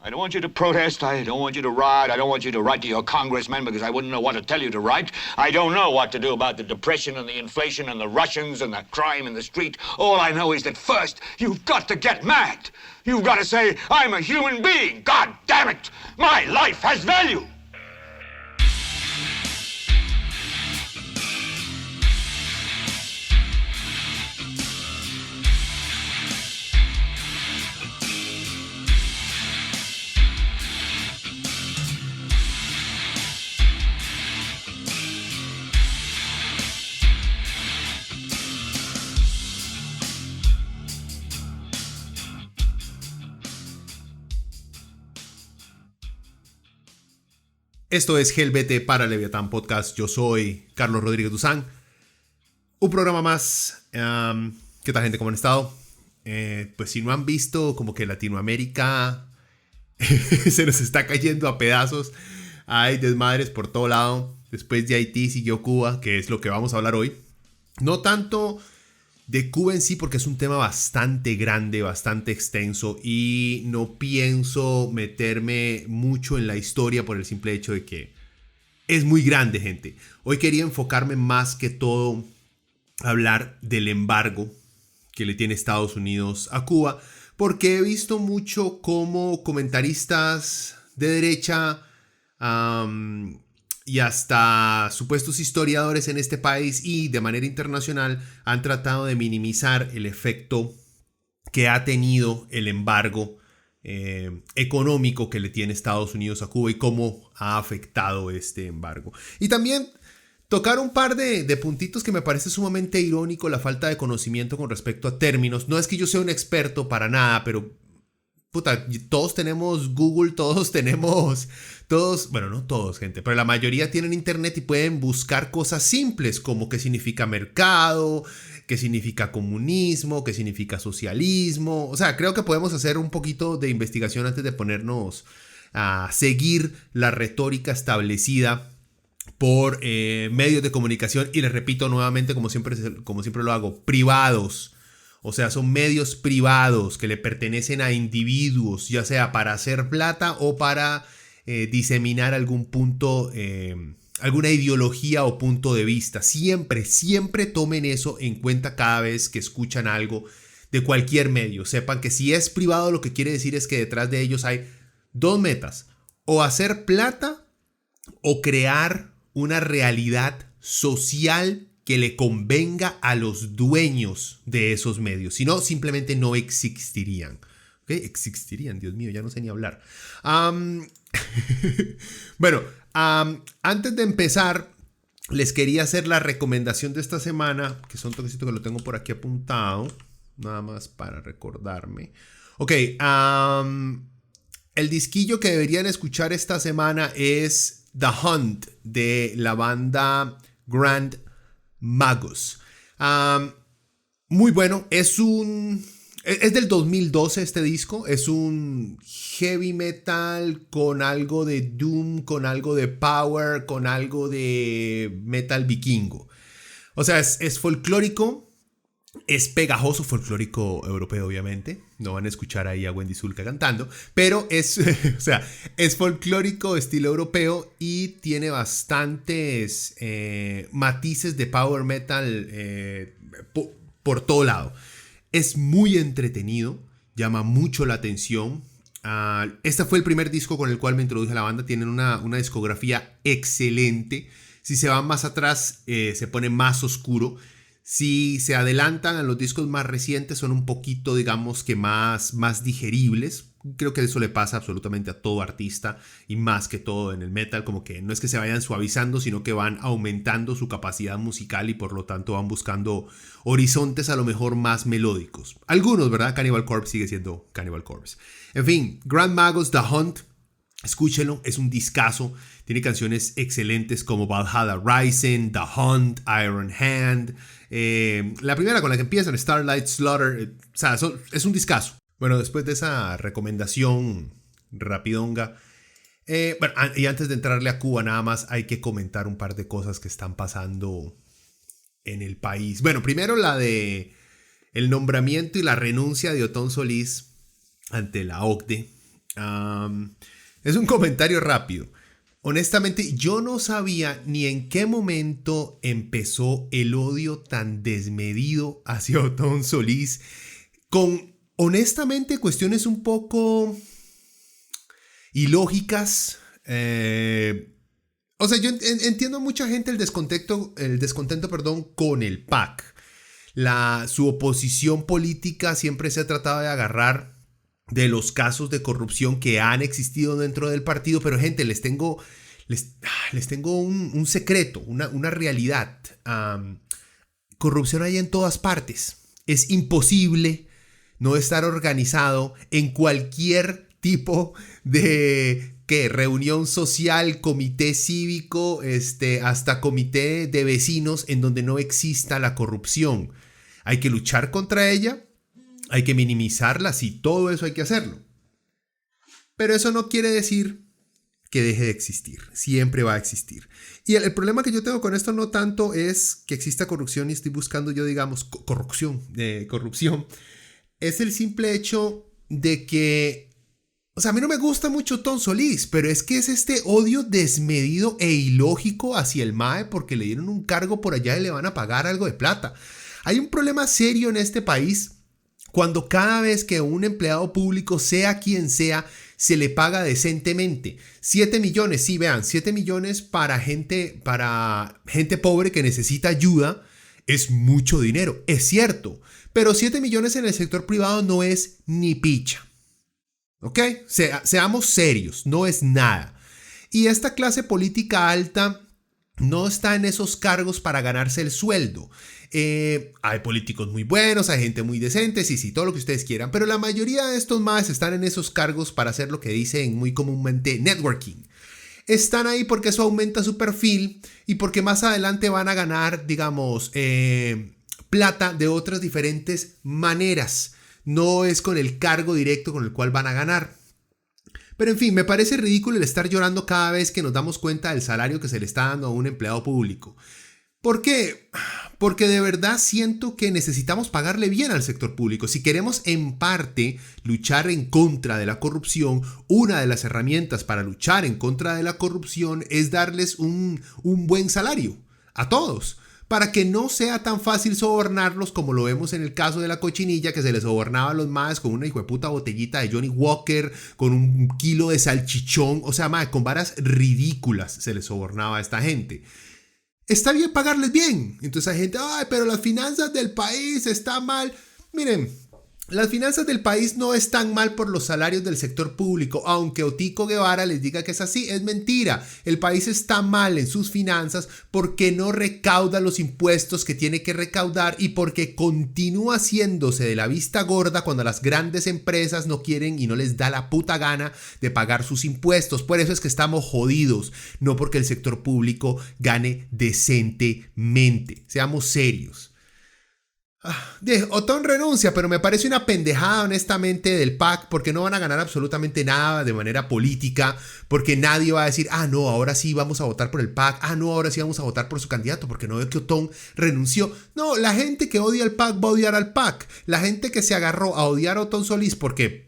I don't want you to protest. I don't want you to riot. I don't want you to write to your congressman because I wouldn't know what to tell you to write. I don't know what to do about the depression and the inflation and the Russians and the crime in the street. All I know is that first, you've got to get mad. You've got to say, I'm a human being. God damn it. My life has value. Esto es GLBT para Leviatán Podcast. Yo soy Carlos Rodríguez Duzán. Un programa más. ¿Qué tal, gente? ¿Cómo han estado? Pues si no han visto, como que Latinoamérica se nos está cayendo a pedazos. Hay desmadres por todo lado. Después de Haití siguió Cuba, que es lo que vamos a hablar hoy. No tanto de Cuba en sí, porque es un tema bastante grande, bastante extenso, y no pienso meterme mucho en la historia por el simple hecho de que es muy grande, gente. Hoy quería enfocarme más que todo a hablar del embargo que le tiene Estados Unidos a Cuba, porque he visto mucho cómo comentaristas de derecha y hasta supuestos historiadores en este país y de manera internacional han tratado de minimizar el efecto que ha tenido el embargo económico que le tiene Estados Unidos a Cuba y cómo ha afectado este embargo. Y también tocar un par de puntitos que me parece sumamente irónico la falta de conocimiento con respecto a términos. No es que yo sea un experto para nada, pero puta, todos tenemos Google, bueno, no todos, gente, pero la mayoría tienen internet y pueden buscar cosas simples como qué significa mercado, qué significa comunismo, qué significa socialismo. O sea, creo que podemos hacer un poquito de investigación antes de ponernos a seguir la retórica establecida por medios de comunicación, y les repito nuevamente, como siempre lo hago, privados. O sea, son medios privados que le pertenecen a individuos, ya sea para hacer plata o para diseminar algún punto, alguna ideología o punto de vista. Siempre tomen eso en cuenta cada vez que escuchan algo de cualquier medio. Sepan que si es privado, lo que quiere decir es que detrás de ellos hay dos metas: o hacer plata o crear una realidad social que le convenga a los dueños de esos medios. Si no, simplemente no existirían. ¿Okay? Existirían, Dios mío, ya no sé ni hablar. Bueno, antes de empezar, les quería hacer la recomendación de esta semana, que son toquecitos que lo tengo por aquí apuntado, nada más para recordarme. Ok, el disquillo que deberían escuchar esta semana es The Hunt, de la banda Grand Magus. Muy bueno, es del 2012 este disco. Es un heavy metal con algo de doom, con algo de power, con algo de metal vikingo. O sea, es folclórico, es pegajoso, folclórico europeo, obviamente. No van a escuchar ahí a Wendy Zulka cantando, pero o sea, es folclórico estilo europeo y tiene bastantes matices de power metal por todo lado. Es muy entretenido, llama mucho la atención. Este fue el primer disco con el cual me introduje a la banda. Tienen una discografía excelente. Si se van más atrás, se pone más oscuro. Si se adelantan a los discos más recientes, son un poquito, digamos que más digeribles. Creo que eso le pasa absolutamente a todo artista, y más que todo en el metal, como que no es que se vayan suavizando, sino que van aumentando su capacidad musical y por lo tanto van buscando horizontes a lo mejor más melódicos. Algunos, ¿verdad? Cannibal Corpse sigue siendo Cannibal Corpse. En fin, Grand Magus, The Hunt, escúchenlo, es un discazo. Tiene canciones excelentes como Valhalla Rising, The Hunt, Iron Hand. La primera con la que empiezan, Starlight Slaughter. O sea, es un discazo. Bueno, después de esa recomendación rapidonga, bueno, y antes de entrarle a Cuba, nada más hay que comentar un par de cosas que están pasando en el país. Bueno, primero la de el nombramiento y la renuncia de Otón Solís ante la OCDE. Es un comentario rápido. Honestamente, yo no sabía ni en qué momento empezó el odio tan desmedido hacia Otón Solís, con honestamente cuestiones un poco ilógicas. O sea, yo entiendo a mucha gente el descontento, perdón, con el PAC. Su oposición política siempre se ha tratado de agarrar de los casos de corrupción que han existido dentro del partido, pero gente, les tengo un secreto, una realidad. Corrupción hay en todas partes. Es imposible no estar organizado en cualquier tipo de reunión social, comité cívico, hasta comité de vecinos en donde no exista la corrupción. Hay que luchar contra ella, hay que minimizarla, sí, todo eso hay que hacerlo. Pero eso no quiere decir que deje de existir, siempre va a existir. Y el problema que yo tengo con esto no tanto es que exista corrupción y estoy buscando yo, digamos, corrupción, es el simple hecho de que, o sea, a mí no me gusta mucho Otón Solís, pero es que es este odio desmedido e ilógico hacia el MAE porque le dieron un cargo por allá y le van a pagar algo de plata. Hay un problema serio en este país cuando cada vez que un empleado público, sea quien sea, se le paga decentemente. 7 millones, sí, vean, 7 millones para gente pobre que necesita ayuda es mucho dinero, es cierto, pero 7 millones en el sector privado no es ni picha. ¿Ok? Seamos serios, no es nada. Y esta clase política alta no está en esos cargos para ganarse el sueldo. Hay políticos muy buenos, hay gente muy decente, sí, todo lo que ustedes quieran, pero la mayoría de estos más están en esos cargos para hacer lo que dicen muy comúnmente networking. Están ahí porque eso aumenta su perfil y porque más adelante van a ganar, digamos, plata de otras diferentes maneras. No es con el cargo directo con el cual van a ganar. Pero en fin, me parece ridículo el estar llorando cada vez que nos damos cuenta del salario que se le está dando a un empleado público. ¿Por qué? Porque de verdad siento que necesitamos pagarle bien al sector público. Si queremos en parte luchar en contra de la corrupción, una de las herramientas para luchar en contra de la corrupción es darles un buen salario a todos, para que no sea tan fácil sobornarlos como lo vemos en el caso de la cochinilla, que se les sobornaba a los maes con una hijueputa botellita de Johnny Walker, con un kilo de salchichón, o sea, mae, con varas ridículas se les sobornaba a esta gente. Está bien pagarles bien. Entonces hay gente, ay, pero las finanzas del país están mal. Miren, las finanzas del país no están mal por los salarios del sector público, aunque Otico Guevara les diga que es así, es mentira. El país está mal en sus finanzas porque no recauda los impuestos que tiene que recaudar y porque continúa haciéndose de la vista gorda cuando las grandes empresas no quieren y no les da la puta gana de pagar sus impuestos. Por eso es que estamos jodidos, no porque el sector público gane decentemente. Seamos serios. Otón renuncia, pero me parece una pendejada honestamente del PAC porque no van a ganar absolutamente nada de manera política, porque nadie va a decir, ah no, ahora sí vamos a votar por el PAC, ah no, ahora sí vamos a votar por su candidato porque no ve que Otón renunció. No, la gente que odia al PAC va a odiar al PAC, la gente que se agarró a odiar a Otón Solís porque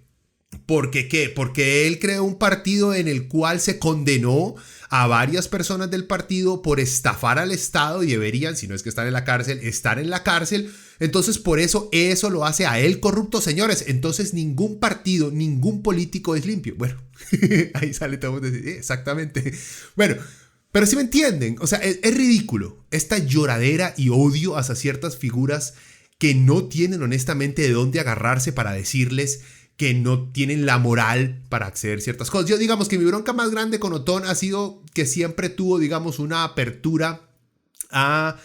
¿qué? Porque él creó un partido en el cual se condenó a varias personas del partido por estafar al Estado y deberían, si no es que están en la cárcel, estar en la cárcel. Entonces por eso lo hace a él corrupto, señores. Entonces ningún partido, ningún político es limpio. Bueno, ahí sale todo exactamente. Bueno, pero sí me entienden. O sea, es ridículo esta lloradera y odio hacia ciertas figuras que no tienen honestamente de dónde agarrarse para decirles que no tienen la moral para acceder a ciertas cosas. Yo digamos que mi bronca más grande con Otón ha sido que siempre tuvo, digamos, una apertura a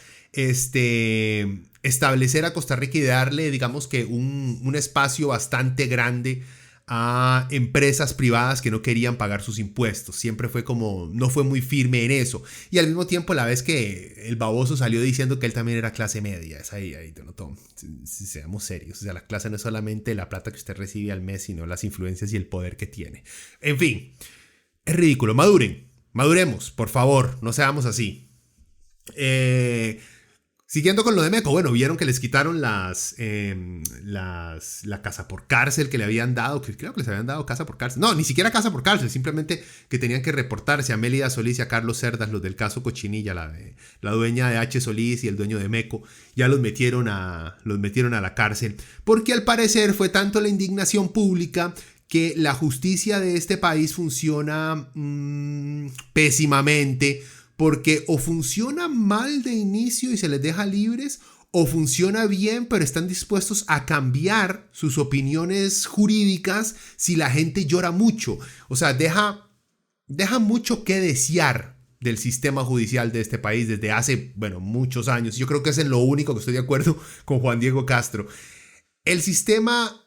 establecer a Costa Rica y darle, digamos que un espacio bastante grande a empresas privadas que no querían pagar sus impuestos. Siempre fue como, no fue muy firme en eso. Y al mismo tiempo, la vez que el baboso salió diciendo que él también era clase media, es ahí Tom, si seamos serios. O sea, la clase no es solamente la plata que usted recibe al mes, sino las influencias y el poder que tiene. En fin, es ridículo. Maduremos, por favor, no seamos así. Siguiendo con lo de Mecco, bueno, vieron que les quitaron la casa por cárcel que le habían dado, que creo que les habían dado casa por cárcel. No, ni siquiera casa por cárcel, simplemente que tenían que reportarse a Mélida Solís y a Carlos Cerdas, los del caso Cochinilla, la dueña de H. Solís y el dueño de Mecco, ya los metieron a la cárcel. Porque al parecer fue tanto la indignación pública que la justicia de este país funciona pésimamente, porque o funciona mal de inicio y se les deja libres, o funciona bien pero están dispuestos a cambiar sus opiniones jurídicas si la gente llora mucho. O sea, deja mucho que desear del sistema judicial de este país desde hace, bueno, muchos años. Yo creo que es en lo único que estoy de acuerdo con Juan Diego Castro. El sistema,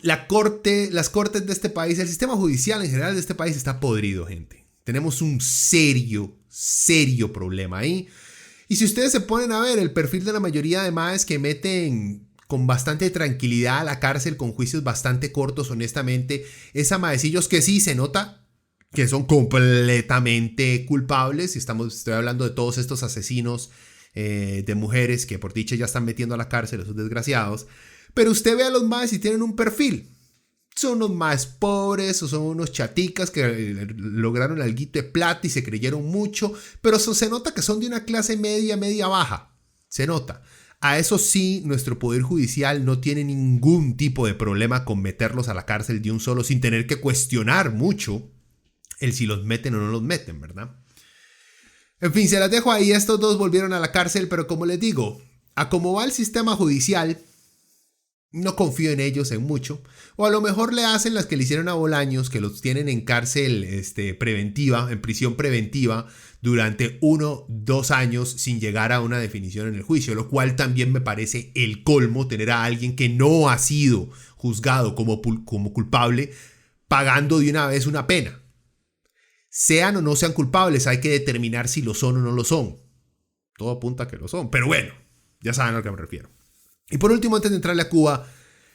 las cortes de este país, el sistema judicial en general de este país está podrido, gente. Tenemos un serio problema ahí. Y si ustedes se ponen a ver el perfil de la mayoría de maes que meten con bastante tranquilidad a la cárcel con juicios bastante cortos, honestamente, es a maecillos que sí se nota que son completamente culpables. Y estoy hablando de todos estos asesinos de mujeres que por dicha ya están metiendo a la cárcel a esos desgraciados. Pero usted ve a los maes y tienen un perfil. Son unos más pobres o son unos chaticas que lograron alguito de plata y se creyeron mucho, pero se nota que son de una clase media baja. Se nota. A eso sí, nuestro poder judicial no tiene ningún tipo de problema con meterlos a la cárcel de un solo sin tener que cuestionar mucho el si los meten o no los meten, ¿verdad? En fin, se las dejo ahí. Estos dos volvieron a la cárcel, pero como les digo, a cómo va el sistema judicial, no confío en ellos en mucho. O a lo mejor le hacen las que le hicieron a Bolaños, que los tienen en cárcel preventiva, en prisión preventiva, durante 1-2 años sin llegar a una definición en el juicio. Lo cual también me parece el colmo, tener a alguien que no ha sido juzgado como culpable, pagando de una vez una pena. Sean o no sean culpables, hay que determinar si lo son o no lo son. Todo apunta a que lo son, pero bueno, ya saben a lo que me refiero. Y por último, antes de entrarle a Cuba,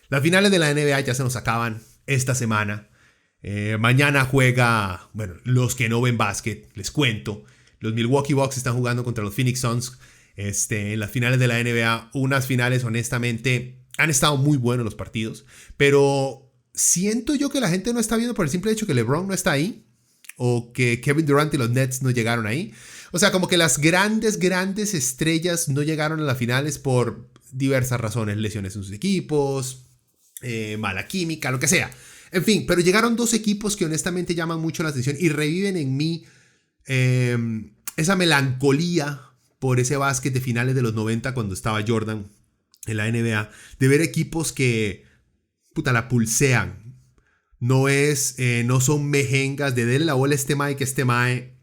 las finales de la NBA ya se nos acaban esta semana. Mañana juega, bueno, los que no ven básquet, les cuento. Los Milwaukee Bucks están jugando contra los Phoenix Suns en las finales de la NBA. Unas finales, honestamente, han estado muy buenos los partidos. Pero siento yo que la gente no está viendo por el simple hecho que LeBron no está ahí. O que Kevin Durant y los Nets no llegaron ahí. O sea, como que las grandes estrellas no llegaron a las finales por diversas razones, lesiones en sus equipos, mala química, lo que sea. En fin, pero llegaron dos equipos que honestamente llaman mucho la atención y reviven en mí esa melancolía por ese básquet de finales de los 90 cuando estaba Jordan en la NBA, de ver equipos que la pulsean. No son mejengas de denle la bola a este mae que este mae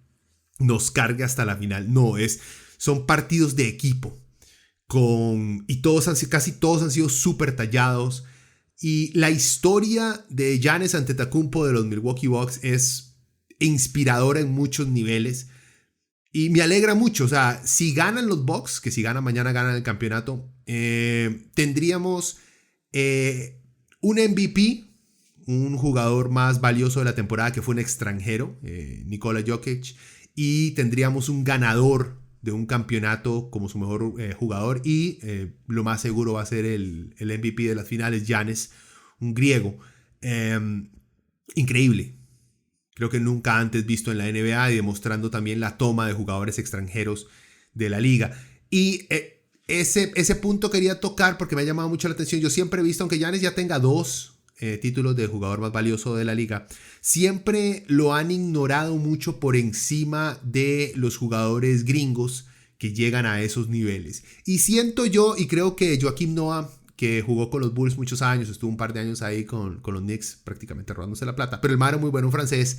nos cargue hasta la final. No, son partidos de equipo. Casi todos han sido súper tallados. Y la historia de Giannis Antetokounmpo de los Milwaukee Bucks es inspiradora en muchos niveles. Y me alegra mucho. O sea, si ganan los Bucks, que si ganan mañana ganan el campeonato, tendríamos un MVP, un jugador más valioso de la temporada que fue un extranjero, Nikola Jokic, y tendríamos un ganador de un campeonato como su mejor jugador y lo más seguro va a ser el MVP de las finales, Giannis, un griego. Increíble. Creo que nunca antes visto en la NBA y demostrando también la toma de jugadores extranjeros de la liga. Y ese punto quería tocar porque me ha llamado mucho la atención. Yo siempre he visto, aunque Giannis ya tenga 2 títulos de jugador más valioso de la liga, siempre lo han ignorado mucho por encima de los jugadores gringos que llegan a esos niveles. Y siento yo, y creo que Joakim Noah, que jugó con los Bulls muchos años, estuvo un par de años ahí con los Knicks, prácticamente robándose la plata, pero el mae era muy bueno, un francés.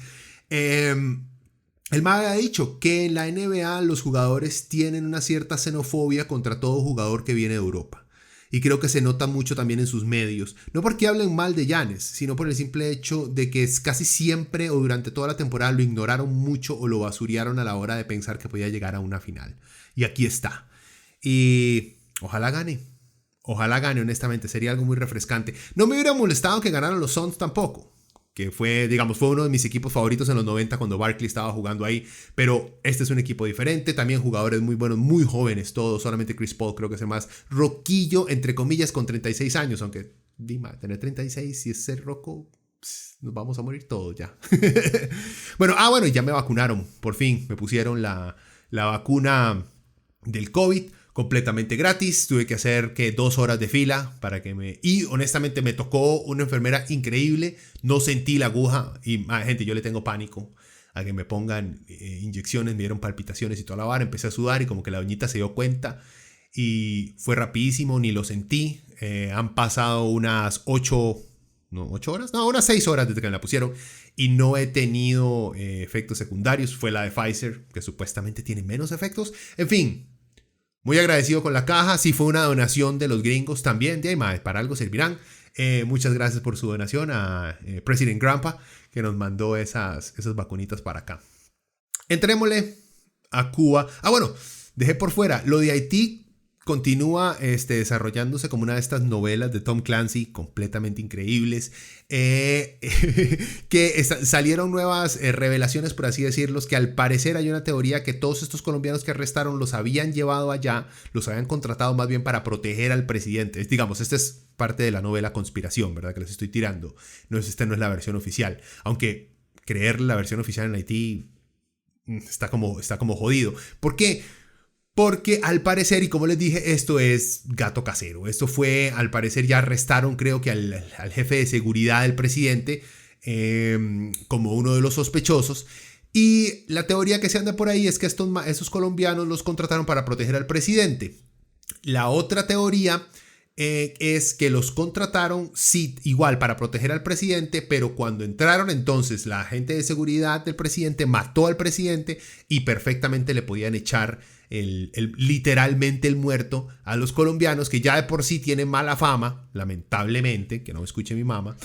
El mae ha dicho que en la NBA los jugadores tienen una cierta xenofobia contra todo jugador que viene de Europa. Y creo que se nota mucho también en sus medios. No porque hablen mal de Giannis, sino por el simple hecho de que casi siempre o durante toda la temporada lo ignoraron mucho o lo basurearon a la hora de pensar que podía llegar a una final. Y aquí está. Y ojalá gane. Ojalá gane, honestamente. Sería algo muy refrescante. No me hubiera molestado que ganaran los Suns tampoco. que fue, digamos, fue uno de mis equipos favoritos en los 90 cuando Barkley estaba jugando ahí, pero este es un equipo diferente, también jugadores muy buenos, muy jóvenes todos, solamente Chris Paul creo que es el más roquillo, entre comillas, con 36 años, aunque, dime, tener 36 y es ser roco, nos vamos a morir todos ya. Bueno, ya me vacunaron, por fin, me pusieron la vacuna del COVID, completamente gratis, tuve que hacer 2 horas de fila para que y honestamente me tocó una enfermera increíble, no sentí la aguja y gente, yo le tengo pánico a que me pongan inyecciones, me dieron palpitaciones y toda la vara, empecé a sudar y como que la doñita se dio cuenta y fue rapidísimo, ni lo sentí. Han pasado unas 6 horas desde que me la pusieron y no he tenido efectos secundarios. Fue la de Pfizer, que supuestamente tiene menos efectos. En fin, muy agradecido con la caja. Sí, fue una donación de los gringos también. De ahí, para algo servirán. Muchas gracias por su donación a President Grandpa, que nos mandó esas vacunitas para acá. Entrémosle a Cuba. Dejé por fuera lo de Haití. Continúa desarrollándose como una de estas novelas de Tom Clancy completamente increíbles, que salieron nuevas revelaciones, por así decirlos, que al parecer hay una teoría que todos estos colombianos que arrestaron los habían llevado allá, los habían contratado más bien para proteger al presidente. Digamos, esta es parte de la novela Conspiración, ¿verdad? Que les estoy tirando. Esta no es la versión oficial, aunque creer la versión oficial en Haití está como jodido. ¿Por qué? Porque al parecer, y como les dije, esto es gato casero. Esto fue, al parecer ya arrestaron creo que al jefe de seguridad del presidente como uno de los sospechosos. Y la teoría que se anda por ahí es que estos colombianos los contrataron para proteger al presidente. La otra teoría es que los contrataron, sí, igual para proteger al presidente, pero cuando entraron entonces la gente de seguridad del presidente mató al presidente y perfectamente le podían echar literalmente el muerto a los colombianos, que ya de por sí tienen mala fama, lamentablemente, que no me escuche mi mamá,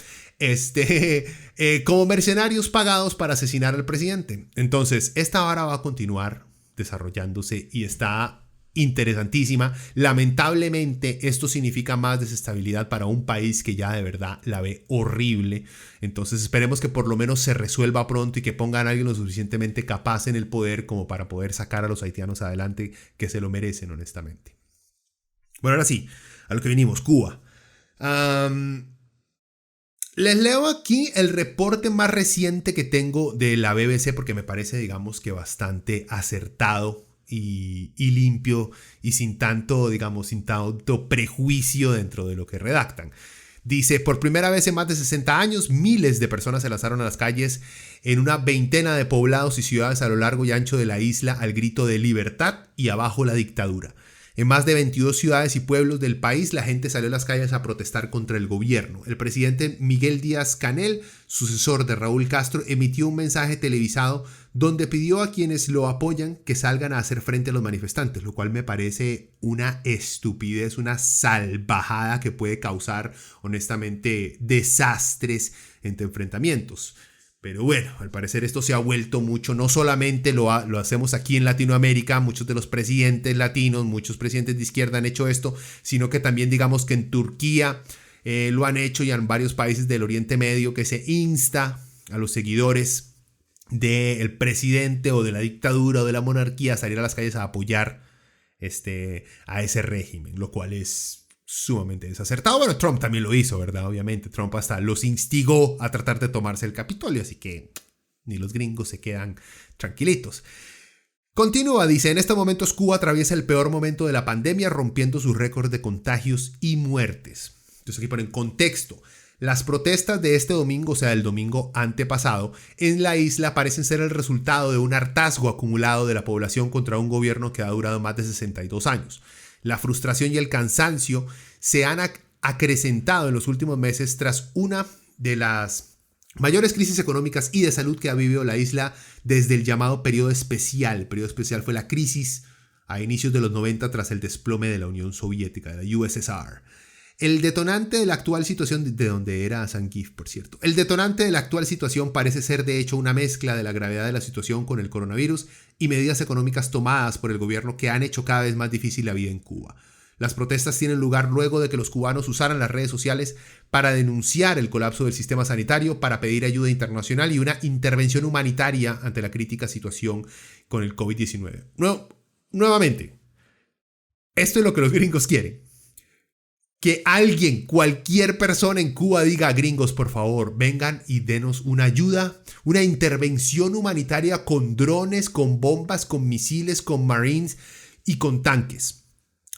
como mercenarios pagados para asesinar al presidente. Entonces, esta vara va a continuar desarrollándose y está interesantísima. Lamentablemente esto significa más desestabilidad para un país que ya de verdad la ve horrible. Entonces esperemos que por lo menos se resuelva pronto y que pongan a alguien lo suficientemente capaz en el poder como para poder sacar a los haitianos adelante, que se lo merecen honestamente. Bueno, ahora sí, a lo que vinimos, Cuba. Les leo aquí el reporte más reciente que tengo de la BBC porque me parece, digamos, que bastante acertado y limpio y sin tanto prejuicio dentro de lo que redactan. Dice, por primera vez en más de 60 años, miles de personas se lanzaron a las calles en una veintena de poblados y ciudades a lo largo y ancho de la isla al grito de libertad y abajo la dictadura. En más de 22 ciudades y pueblos del país, la gente salió a las calles a protestar contra el gobierno. El presidente Miguel Díaz-Canel, sucesor de Raúl Castro, emitió un mensaje televisado donde pidió a quienes lo apoyan que salgan a hacer frente a los manifestantes, lo cual me parece una estupidez, una salvajada que puede causar, honestamente, desastres entre enfrentamientos. Pero bueno, al parecer esto se ha vuelto mucho, no solamente lo hacemos aquí en Latinoamérica, muchos de los presidentes latinos, muchos presidentes de izquierda han hecho esto, sino que también digamos que en Turquía lo han hecho y en varios países del Oriente Medio, que se insta a los seguidores del presidente o de la dictadura o de la monarquía a salir a las calles a apoyar a ese régimen, lo cual es sumamente desacertado. Bueno, Trump también lo hizo, ¿verdad? Obviamente, Trump hasta los instigó a tratar de tomarse el Capitolio, así que ni los gringos se quedan tranquilitos. Continúa, dice, en estos momentos Cuba atraviesa el peor momento de la pandemia, rompiendo sus récords de contagios y muertes. Entonces aquí ponen contexto. Las protestas de este domingo, o sea, el domingo antepasado, en la isla parecen ser el resultado de un hartazgo acumulado de la población contra un gobierno que ha durado más de 62 años. La frustración y el cansancio se han acrecentado en los últimos meses tras una de las mayores crisis económicas y de salud que ha vivido la isla desde el llamado periodo especial. El periodo especial fue la crisis a inicios de los 90 tras el desplome de la Unión Soviética, de la USSR. El detonante de la actual situación, de donde era Zangief, por cierto, el detonante de la actual situación parece ser de hecho una mezcla de la gravedad de la situación con el coronavirus y medidas económicas tomadas por el gobierno que han hecho cada vez más difícil la vida en Cuba. Las protestas tienen lugar luego de que los cubanos usaran las redes sociales para denunciar el colapso del sistema sanitario, para pedir ayuda internacional y una intervención humanitaria ante la crítica situación con el COVID-19. Nuevamente, esto es lo que los gringos quieren. Que alguien, cualquier persona en Cuba diga: gringos, por favor, vengan y denos una ayuda, una intervención humanitaria con drones, con bombas, con misiles, con marines y con tanques.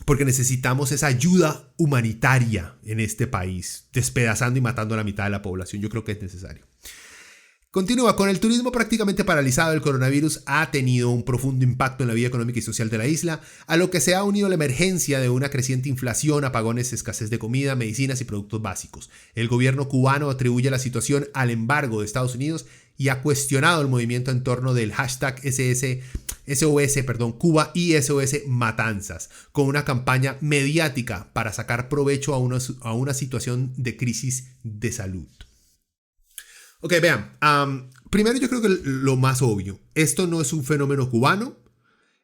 Porque necesitamos esa ayuda humanitaria en este país, despedazando y matando a la mitad de la población. Yo creo que es necesario. Continúa. Con el turismo prácticamente paralizado, el coronavirus ha tenido un profundo impacto en la vida económica y social de la isla, a lo que se ha unido la emergencia de una creciente inflación, apagones, escasez de comida, medicinas y productos básicos. El gobierno cubano atribuye la situación al embargo de Estados Unidos y ha cuestionado el movimiento en torno del hashtag SOS Cuba y SOS Matanzas, con una campaña mediática para sacar provecho a una situación de crisis de salud. Ok, vean, primero yo creo que lo más obvio, esto no es un fenómeno cubano,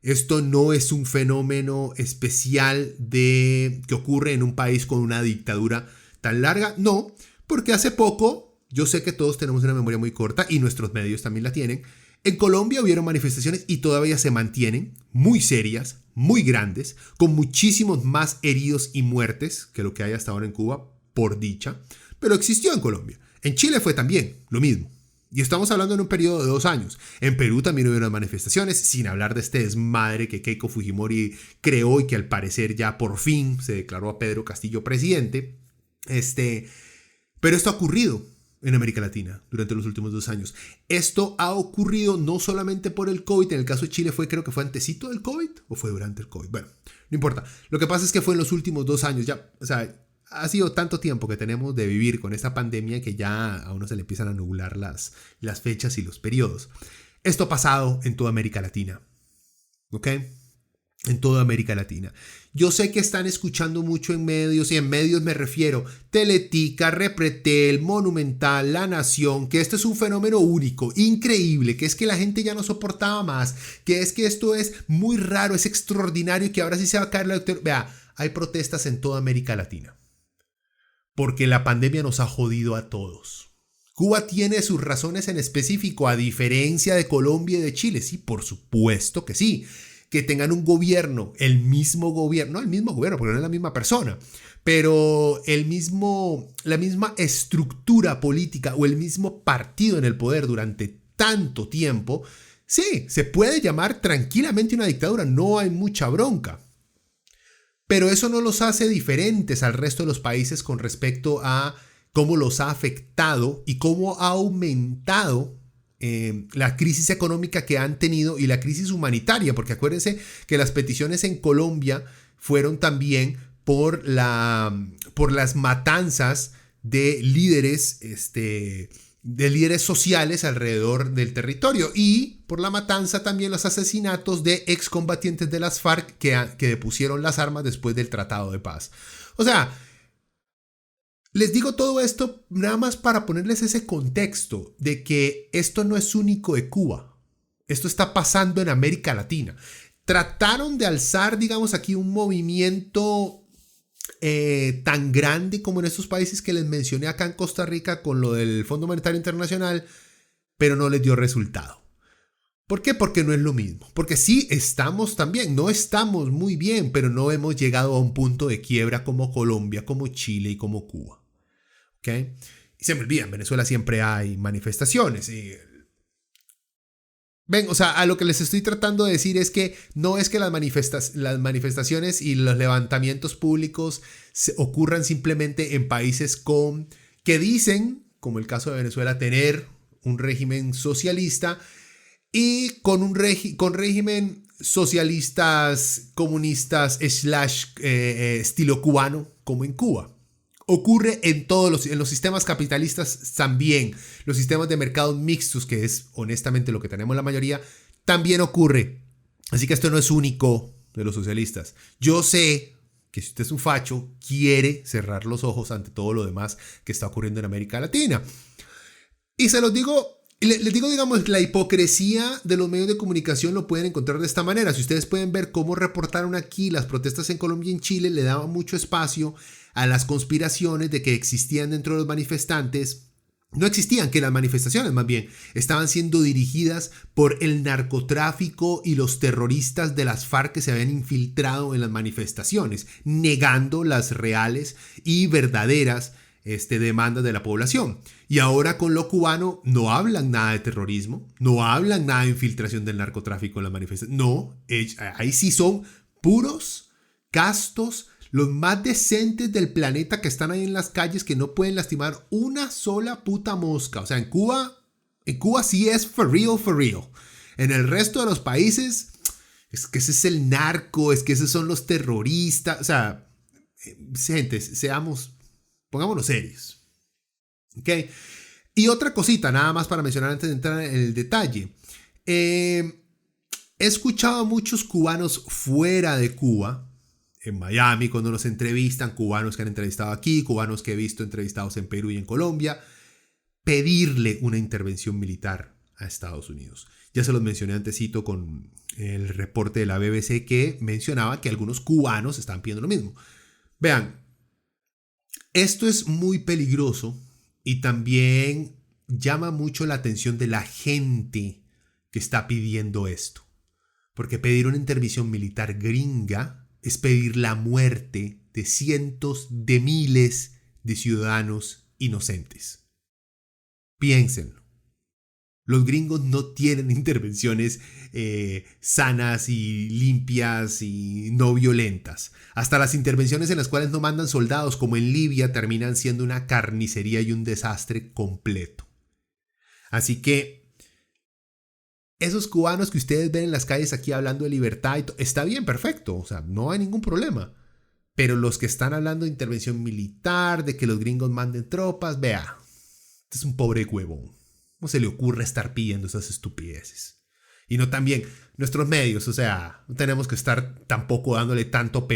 esto no es un fenómeno especial que ocurre en un país con una dictadura tan larga, no, porque hace poco, yo sé que todos tenemos una memoria muy corta y nuestros medios también la tienen, en Colombia hubieron manifestaciones y todavía se mantienen, muy serias, muy grandes, con muchísimos más heridos y muertes que lo que hay hasta ahora en Cuba, por dicha, pero existió en Colombia. En Chile fue también lo mismo. Y estamos hablando en un periodo de 2 años. En Perú también hubo unas manifestaciones, sin hablar de este desmadre que Keiko Fujimori creó y que al parecer ya por fin se declaró a Pedro Castillo presidente. Pero esto ha ocurrido en América Latina durante los últimos 2 años. Esto ha ocurrido no solamente por el COVID. En el caso de Chile creo que fue antesito del COVID o fue durante el COVID. Bueno, no importa. Lo que pasa es que fue en los últimos 2 años. Ya, o sea, ha sido tanto tiempo que tenemos de vivir con esta pandemia que ya a uno se le empiezan a nublar las fechas y los periodos. Esto ha pasado en toda América Latina. ¿Ok? En toda América Latina. Yo sé que están escuchando mucho en medios, y en medios me refiero Teletica, Repretel, Monumental, La Nación, que esto es un fenómeno único, increíble, que es que la gente ya no soportaba más, que es que esto es muy raro, es extraordinario y que ahora sí se va a caer la doctora. Vea, hay protestas en toda América Latina. Porque la pandemia nos ha jodido a todos. Cuba tiene sus razones en específico, a diferencia de Colombia y de Chile. Sí, por supuesto que sí. Que tengan un gobierno, no el mismo gobierno, porque no es la misma persona, pero la misma estructura política o el mismo partido en el poder durante tanto tiempo, sí, se puede llamar tranquilamente una dictadura, no hay mucha bronca. Pero eso no los hace diferentes al resto de los países con respecto a cómo los ha afectado y cómo ha aumentado la crisis económica que han tenido y la crisis humanitaria, porque acuérdense que las peticiones en Colombia fueron también por las matanzas de líderes sociales alrededor del territorio y por la matanza también los asesinatos de excombatientes de las FARC que depusieron las armas después del Tratado de Paz. O sea, les digo todo esto nada más para ponerles ese contexto de que esto no es único de Cuba. Esto está pasando en América Latina. Trataron de alzar, digamos, aquí un movimiento tan grande como en estos países que les mencioné acá en Costa Rica con lo del Fondo Monetario Internacional, pero no les dio resultado. ¿Por qué? Porque no es lo mismo. Porque sí estamos también, no estamos muy bien, pero no hemos llegado a un punto de quiebra como Colombia, como Chile y como Cuba. ¿Ok? Y se me olvida, en Venezuela siempre hay manifestaciones. Ven, o sea, a lo que les estoy tratando de decir es que no es que las manifestaciones y los levantamientos públicos ocurran simplemente en países que dicen, como el caso de Venezuela, tener un régimen socialista y con régimen socialistas, comunistas, estilo cubano, como en Cuba. Ocurre en los sistemas capitalistas también. Los sistemas de mercados mixtos, que es honestamente lo que tenemos la mayoría, también ocurre. Así que esto no es único de los socialistas. Yo sé que si usted es un facho, quiere cerrar los ojos ante todo lo demás que está ocurriendo en América Latina. Y se los digo Y les digo, digamos, la hipocresía de los medios de comunicación lo pueden encontrar de esta manera. Si ustedes pueden ver cómo reportaron aquí las protestas en Colombia y en Chile, le daban mucho espacio a las conspiraciones de que existían dentro de los manifestantes. No existían, que las manifestaciones más bien estaban siendo dirigidas por el narcotráfico y los terroristas de las FARC que se habían infiltrado en las manifestaciones, negando las reales y verdaderas demandas de la población. Y ahora con lo cubano no hablan nada de terrorismo, no hablan nada de infiltración del narcotráfico en las manifestaciones. No, ahí sí son puros, castos, los más decentes del planeta que están ahí en las calles, que no pueden lastimar una sola puta mosca. O sea, en Cuba sí es for real, for real. En el resto de los países, es que ese es el narco, es que esos son los terroristas. O sea, gente, pongámonos serios. ¿Ok? Y otra cosita, nada más para mencionar antes de entrar en el detalle. He escuchado a muchos cubanos fuera de Cuba, en Miami, cuando nos entrevistan, cubanos que han entrevistado aquí, cubanos que he visto entrevistados en Perú y en Colombia, pedirle una intervención militar a Estados Unidos. Ya se los mencioné antesito con el reporte de la BBC que mencionaba que algunos cubanos estaban pidiendo lo mismo. Vean, esto es muy peligroso y también llama mucho la atención de la gente que está pidiendo esto. Porque pedir una intervención militar gringa es pedir la muerte de cientos de miles de ciudadanos inocentes. Piénsenlo. Los gringos no tienen intervenciones sanas y limpias y no violentas. Hasta las intervenciones en las cuales no mandan soldados, como en Libia, terminan siendo una carnicería y un desastre completo. Así que esos cubanos que ustedes ven en las calles aquí hablando de libertad, está bien, perfecto, o sea, no hay ningún problema. Pero los que están hablando de intervención militar, de que los gringos manden tropas, vea, este es un pobre huevón. ¿Cómo se le ocurre estar pidiendo esas estupideces? Y no también nuestros medios, o sea, no tenemos que estar tampoco dándole tanta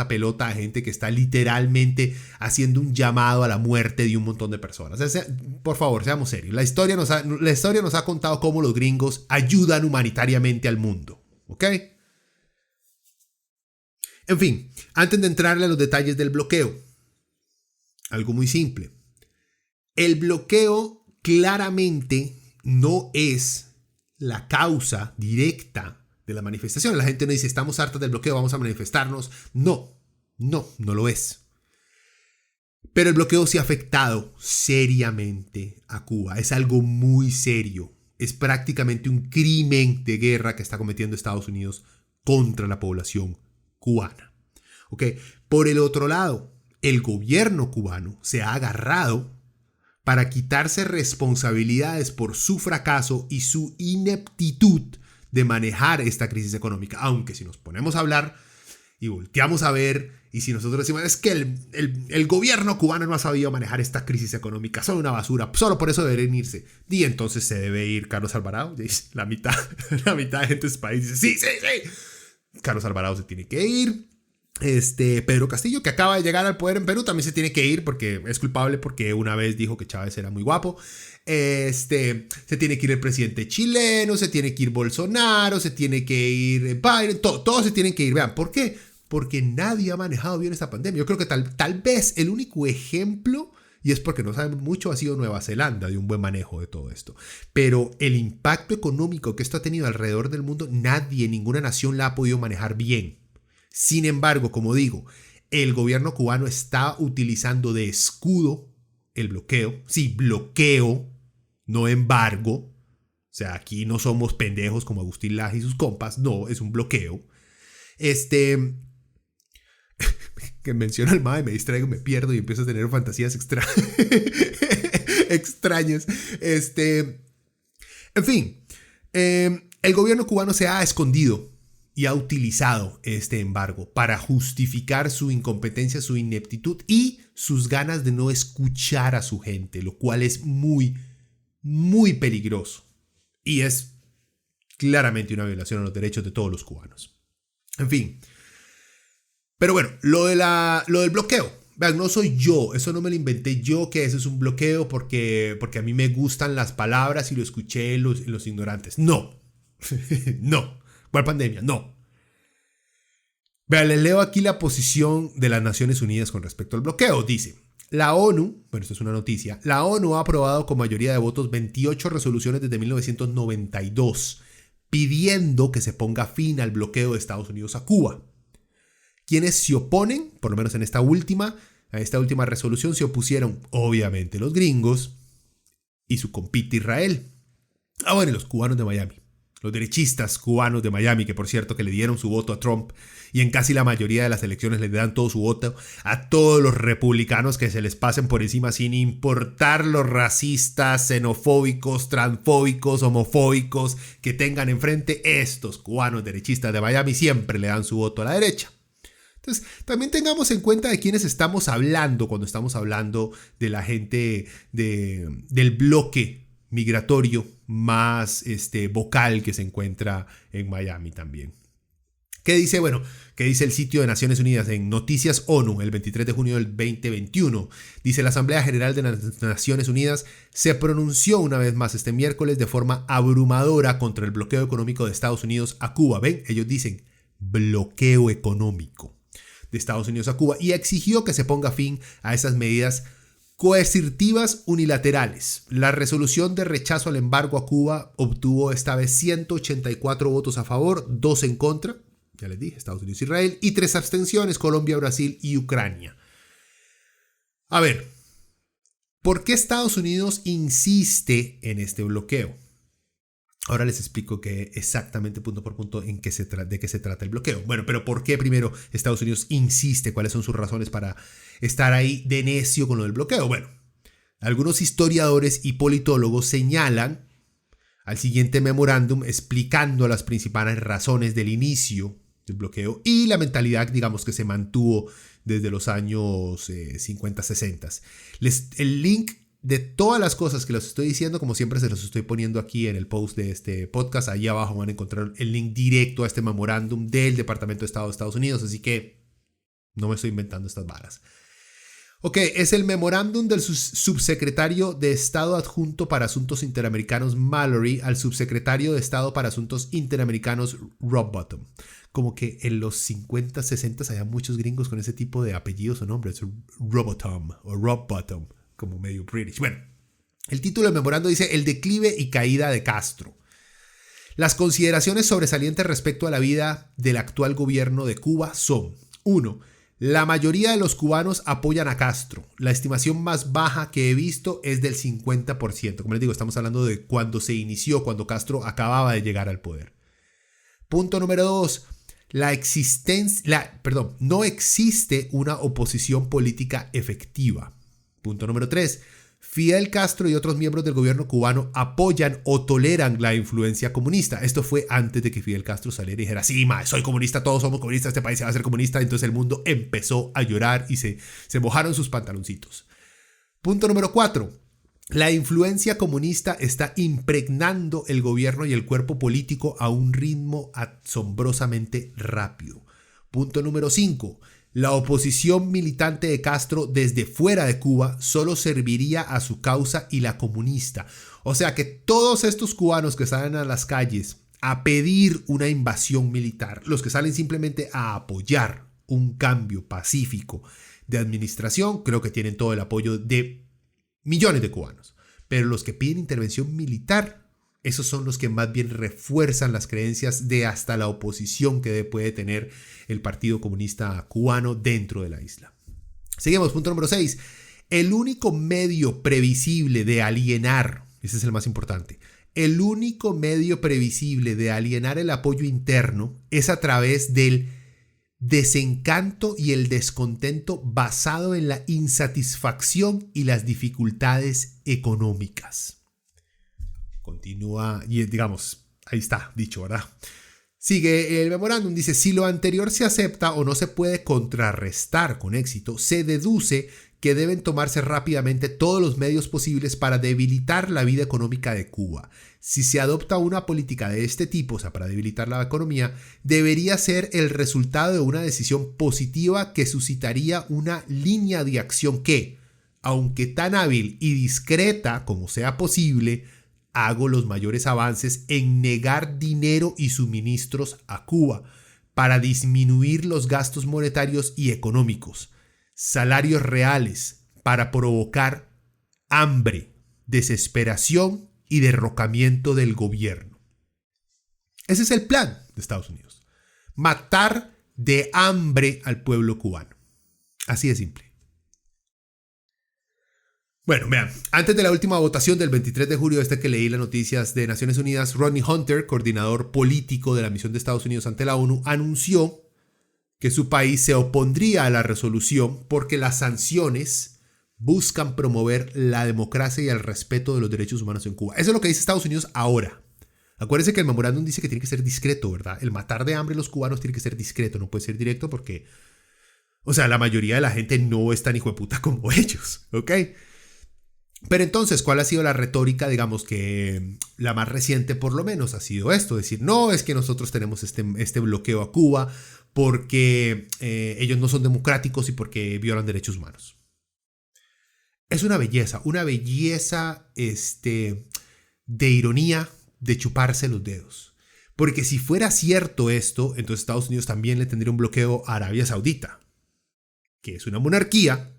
pelota a gente que está literalmente haciendo un llamado a la muerte de un montón de personas. O sea, por favor, seamos serios. La historia nos ha contado cómo los gringos ayudan humanitariamente al mundo, ¿ok? En fin, antes de entrarle a los detalles del bloqueo, algo muy simple. El bloqueo claramente no es la causa directa de la manifestación. La gente no dice, estamos hartos del bloqueo, vamos a manifestarnos. No lo es. Pero el bloqueo sí ha afectado seriamente a Cuba. Es algo muy serio. Es prácticamente un crimen de guerra que está cometiendo Estados Unidos contra la población cubana. ¿Ok? Por el otro lado, el gobierno cubano se ha agarrado para quitarse responsabilidades por su fracaso y su ineptitud de manejar esta crisis económica. Aunque si nos ponemos a hablar y volteamos a ver, y si nosotros decimos, es que el gobierno cubano no ha sabido manejar esta crisis económica, son una basura, solo por eso deberían irse. Y entonces se debe ir Carlos Alvarado. La mitad de gente de este país dice, sí. Carlos Alvarado se tiene que ir. Pedro Castillo, que acaba de llegar al poder en Perú, también se tiene que ir porque es culpable porque una vez dijo que Chávez era muy guapo. Se tiene que ir el presidente chileno, se tiene que ir Bolsonaro, se tiene que ir Biden, todos se tienen que ir. Vean, ¿por qué? Porque nadie ha manejado bien esta pandemia. Yo creo que tal vez el único ejemplo, y es porque no sabemos mucho, ha sido Nueva Zelanda de un buen manejo de todo esto. Pero el impacto económico que esto ha tenido alrededor del mundo, ninguna nación la ha podido manejar bien. Sin embargo, como digo, el gobierno cubano está utilizando de escudo el bloqueo. Sí, bloqueo, no embargo. O sea, aquí no somos pendejos como Agustín Laje y sus compas. No, es un bloqueo. Que menciona al MAE, me distraigo, me pierdo y empiezo a tener fantasías extrañas. En fin, el gobierno cubano se ha escondido y ha utilizado este embargo para justificar su incompetencia, su ineptitud y sus ganas de no escuchar a su gente, lo cual es muy, muy peligroso y es claramente una violación a los derechos de todos los cubanos. En fin, pero bueno, lo del bloqueo. Vean, no soy yo, eso no me lo inventé yo, que eso es un bloqueo porque a mí me gustan las palabras y lo escuché en los ignorantes. No, no. ¿Cuál pandemia? No. Vean, les leo aquí la posición de las Naciones Unidas con respecto al bloqueo. Dice, la ONU, bueno, esto es una noticia, la ONU ha aprobado con mayoría de votos 28 resoluciones desde 1992 pidiendo que se ponga fin al bloqueo de Estados Unidos a Cuba. Quienes se oponen, por lo menos en a esta última resolución, se opusieron, obviamente, los gringos y su compite Israel. Bueno, y los cubanos de Miami. Los derechistas cubanos de Miami, que por cierto que le dieron su voto a Trump y en casi la mayoría de las elecciones le dan todo su voto a todos los republicanos que se les pasen por encima sin importar los racistas, xenofóbicos, transfóbicos, homofóbicos que tengan enfrente. Estos cubanos derechistas de Miami siempre le dan su voto a la derecha. Entonces, también tengamos en cuenta de quiénes estamos hablando cuando estamos hablando de la gente del bloque migratorio más vocal que se encuentra en Miami también. ¿Qué dice? Bueno, ¿qué dice el sitio de Naciones Unidas en Noticias ONU el 23 de junio del 2021? Dice, la Asamblea General de las Naciones Unidas se pronunció una vez más este miércoles de forma abrumadora contra el bloqueo económico de Estados Unidos a Cuba. ¿Ven? Ellos dicen bloqueo económico de Estados Unidos a Cuba y exigió que se ponga fin a esas medidas coercitivas unilaterales. La resolución de rechazo al embargo a Cuba obtuvo esta vez 184 votos a favor, 2 en contra, ya les dije, Estados Unidos y Israel, y 3 abstenciones, Colombia, Brasil y Ucrania. A ver, ¿por qué Estados Unidos insiste en este bloqueo? Ahora les explico exactamente punto por punto de qué se trata el bloqueo. Bueno, pero ¿por qué primero Estados Unidos insiste? ¿Cuáles son sus razones para estar ahí de necio con lo del bloqueo? Bueno, algunos historiadores y politólogos señalan al siguiente memorándum explicando las principales razones del inicio del bloqueo y la mentalidad, digamos, que se mantuvo desde los años 50, 60. El link de todas las cosas que les estoy diciendo, como siempre se los estoy poniendo aquí en el post de este podcast, ahí abajo van a encontrar el link directo a este memorándum del Departamento de Estado de Estados Unidos, así que no me estoy inventando estas varas. Ok, es el memorándum del subsecretario de Estado adjunto para Asuntos Interamericanos Mallory al subsecretario de Estado para Asuntos Interamericanos Rob Bottom. Como que en los 50, 60 había muchos gringos con ese tipo de apellidos o nombres, Robotom o Rob Bottom, como medio British. Bueno, el título del memorando dice el declive y caída de Castro. Las consideraciones sobresalientes respecto a la vida del actual gobierno de Cuba son: 1. La mayoría de los cubanos apoyan a Castro. La estimación más baja que he visto es del 50%. Como les digo, estamos hablando de cuando se inició, cuando Castro acababa de llegar al poder. Punto número 2. No existe una oposición política efectiva. Punto número 3. Fidel Castro y otros miembros del gobierno cubano apoyan o toleran la influencia comunista. Esto fue antes de que Fidel Castro saliera y dijera, sí, soy comunista, todos somos comunistas, este país se va a hacer comunista. Entonces el mundo empezó a llorar y se mojaron sus pantaloncitos. Punto número 4. La influencia comunista está impregnando el gobierno y el cuerpo político a un ritmo asombrosamente rápido. Punto número 5. La oposición militante de Castro desde fuera de Cuba solo serviría a su causa y la comunista. O sea que todos estos cubanos que salen a las calles a pedir una invasión militar, los que salen simplemente a apoyar un cambio pacífico de administración, creo que tienen todo el apoyo de millones de cubanos. Pero los que piden intervención militar, esos son los que más bien refuerzan las creencias de hasta la oposición que puede tener el Partido Comunista Cubano dentro de la isla. Seguimos, punto número 6. El único medio previsible de alienar, ese es el más importante, el único medio previsible de alienar el apoyo interno es a través del desencanto y el descontento basado en la insatisfacción y las dificultades económicas. Continúa y digamos, ahí está dicho, ¿verdad? Sigue el memorándum, dice, si lo anterior se acepta o no se puede contrarrestar con éxito, se deduce que deben tomarse rápidamente todos los medios posibles para debilitar la vida económica de Cuba. Si se adopta una política de este tipo, o sea, para debilitar la economía, debería ser el resultado de una decisión positiva que suscitaría una línea de acción que, aunque tan hábil y discreta como sea posible, hago los mayores avances en negar dinero y suministros a Cuba para disminuir los gastos monetarios y económicos, salarios reales para provocar hambre, desesperación y derrocamiento del gobierno. Ese es el plan de Estados Unidos. Matar de hambre al pueblo cubano. Así de simple. Bueno, vean, antes de la última votación del 23 de julio, que leí las noticias de Naciones Unidas, Rodney Hunter, coordinador político de la misión de Estados Unidos ante la ONU, anunció que su país se opondría a la resolución porque las sanciones buscan promover la democracia y el respeto de los derechos humanos en Cuba. Eso es lo que dice Estados Unidos ahora. Acuérdense que el memorándum dice que tiene que ser discreto, ¿verdad? El matar de hambre a los cubanos tiene que ser discreto, no puede ser directo porque, o sea, la mayoría de la gente no es tan hijo de puta como ellos, ¿ok? Pero entonces, ¿cuál ha sido la retórica, digamos que la más reciente por lo menos? Ha sido esto, decir, no, es que nosotros tenemos este bloqueo a Cuba porque ellos no son democráticos y porque violan derechos humanos. Es una belleza de ironía, de chuparse los dedos. Porque si fuera cierto esto, entonces Estados Unidos también le tendría un bloqueo a Arabia Saudita, que es una monarquía.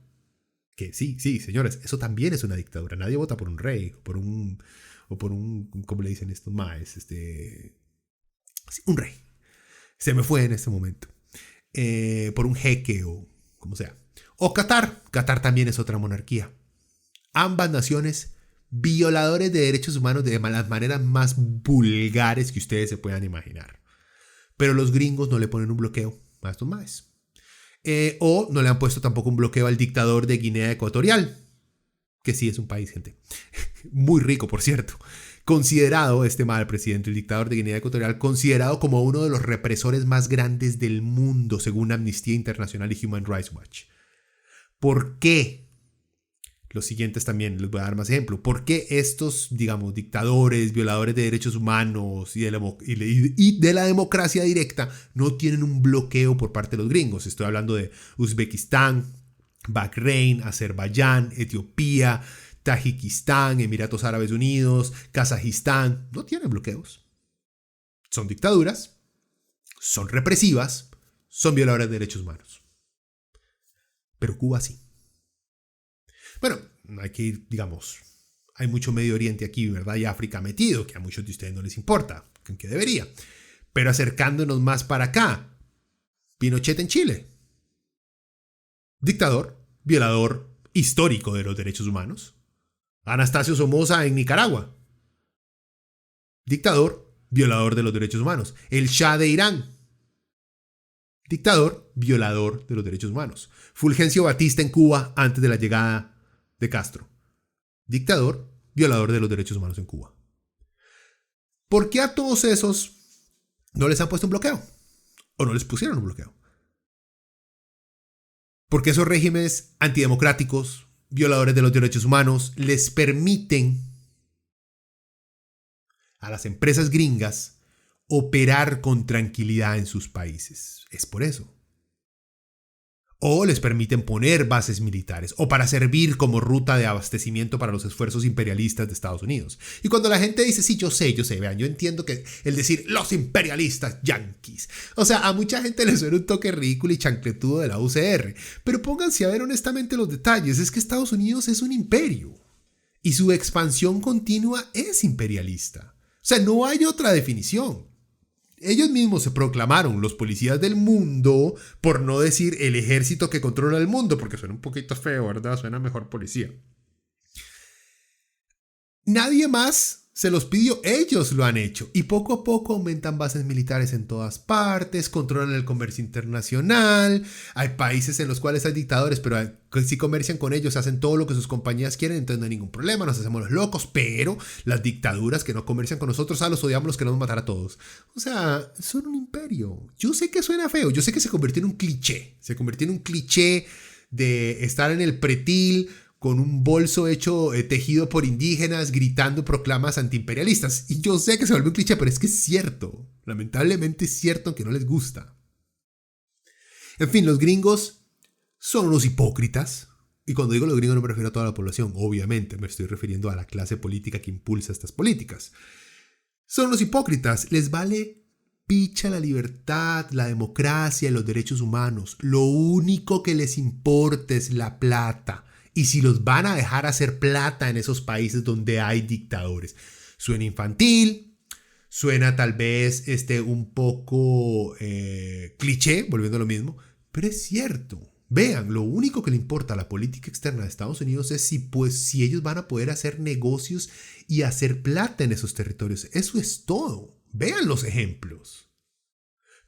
Que sí, señores, eso también es una dictadura. Nadie vota por un rey o por un ¿cómo le dicen estos maes? Un rey. Se me fue en este momento. Por un jeque o como sea. O Qatar. Qatar también es otra monarquía. Ambas naciones violadores de derechos humanos de las maneras más vulgares que ustedes se puedan imaginar. Pero los gringos no le ponen un bloqueo a estos maes. O no le han puesto tampoco un bloqueo al dictador de Guinea Ecuatorial, que sí es un país, gente. Muy rico, por cierto. Considerado, el presidente, el dictador de Guinea Ecuatorial, considerado como uno de los represores más grandes del mundo, según Amnistía Internacional y Human Rights Watch. ¿Por qué? Los siguientes también les voy a dar más ejemplo. ¿Por qué estos, digamos, dictadores, violadores de derechos humanos y de la democracia directa no tienen un bloqueo por parte de los gringos? Estoy hablando de Uzbekistán, Bahrein, Azerbaiyán, Etiopía, Tayikistán, Emiratos Árabes Unidos, Kazajistán. No tienen bloqueos. Son dictaduras, son represivas, son violadores de derechos humanos. Pero Cuba sí. Bueno, hay que ir, digamos, hay mucho Medio Oriente aquí, ¿verdad? Y África metido, que a muchos de ustedes no les importa, que debería. Pero acercándonos más para acá, Pinochet en Chile. Dictador, violador histórico de los derechos humanos. Anastasio Somoza en Nicaragua. Dictador, violador de los derechos humanos. El Shah de Irán. Dictador, violador de los derechos humanos. Fulgencio Batista en Cuba antes de la llegada de Castro. Dictador, violador de los derechos humanos en Cuba. ¿Por qué a todos esos no les han puesto un bloqueo? ¿O no les pusieron un bloqueo? Porque esos regímenes antidemocráticos, violadores de los derechos humanos, les permiten a las empresas gringas operar con tranquilidad en sus países. Es por eso. O les permiten poner bases militares o para servir como ruta de abastecimiento para los esfuerzos imperialistas de Estados Unidos. Y cuando la gente dice, sí, yo sé, vean, yo entiendo que el decir los imperialistas yanquis, o sea, a mucha gente le suena un toque ridículo y chancletudo de la UCR, pero pónganse a ver honestamente los detalles, es que Estados Unidos es un imperio y su expansión continua es imperialista. O sea, no hay otra definición. Ellos mismos se proclamaron los policías del mundo, por no decir el ejército que controla el mundo, porque suena un poquito feo, ¿verdad? Suena mejor policía. Nadie más se los pidió, ellos lo han hecho. Y poco a poco aumentan bases militares en todas partes, controlan el comercio internacional. Hay países en los cuales hay dictadores, pero si comercian con ellos, hacen todo lo que sus compañías quieren, entonces no hay ningún problema, nos hacemos los locos. Pero las dictaduras que no comercian con nosotros, los odiamos, los queremos matar a todos. O sea, son un imperio. Yo sé que suena feo, yo sé que se convirtió en un cliché. Se convirtió en un cliché de estar en el pretil con un bolso hecho, tejido por indígenas, gritando proclamas antiimperialistas. Y yo sé que se vuelve un cliché, pero es que es cierto. Lamentablemente es cierto, aunque no les gusta. En fin, los gringos son unos hipócritas. Y cuando digo los gringos no me refiero a toda la población, obviamente me estoy refiriendo a la clase política que impulsa estas políticas. Son unos hipócritas, les vale picha la libertad, la democracia y los derechos humanos. Lo único que les importa es la plata. Y si los van a dejar hacer plata en esos países donde hay dictadores. Suena infantil, suena tal vez un poco cliché, volviendo a lo mismo, pero es cierto. Vean, lo único que le importa a la política externa de Estados Unidos es si ellos van a poder hacer negocios y hacer plata en esos territorios. Eso es todo. Vean los ejemplos.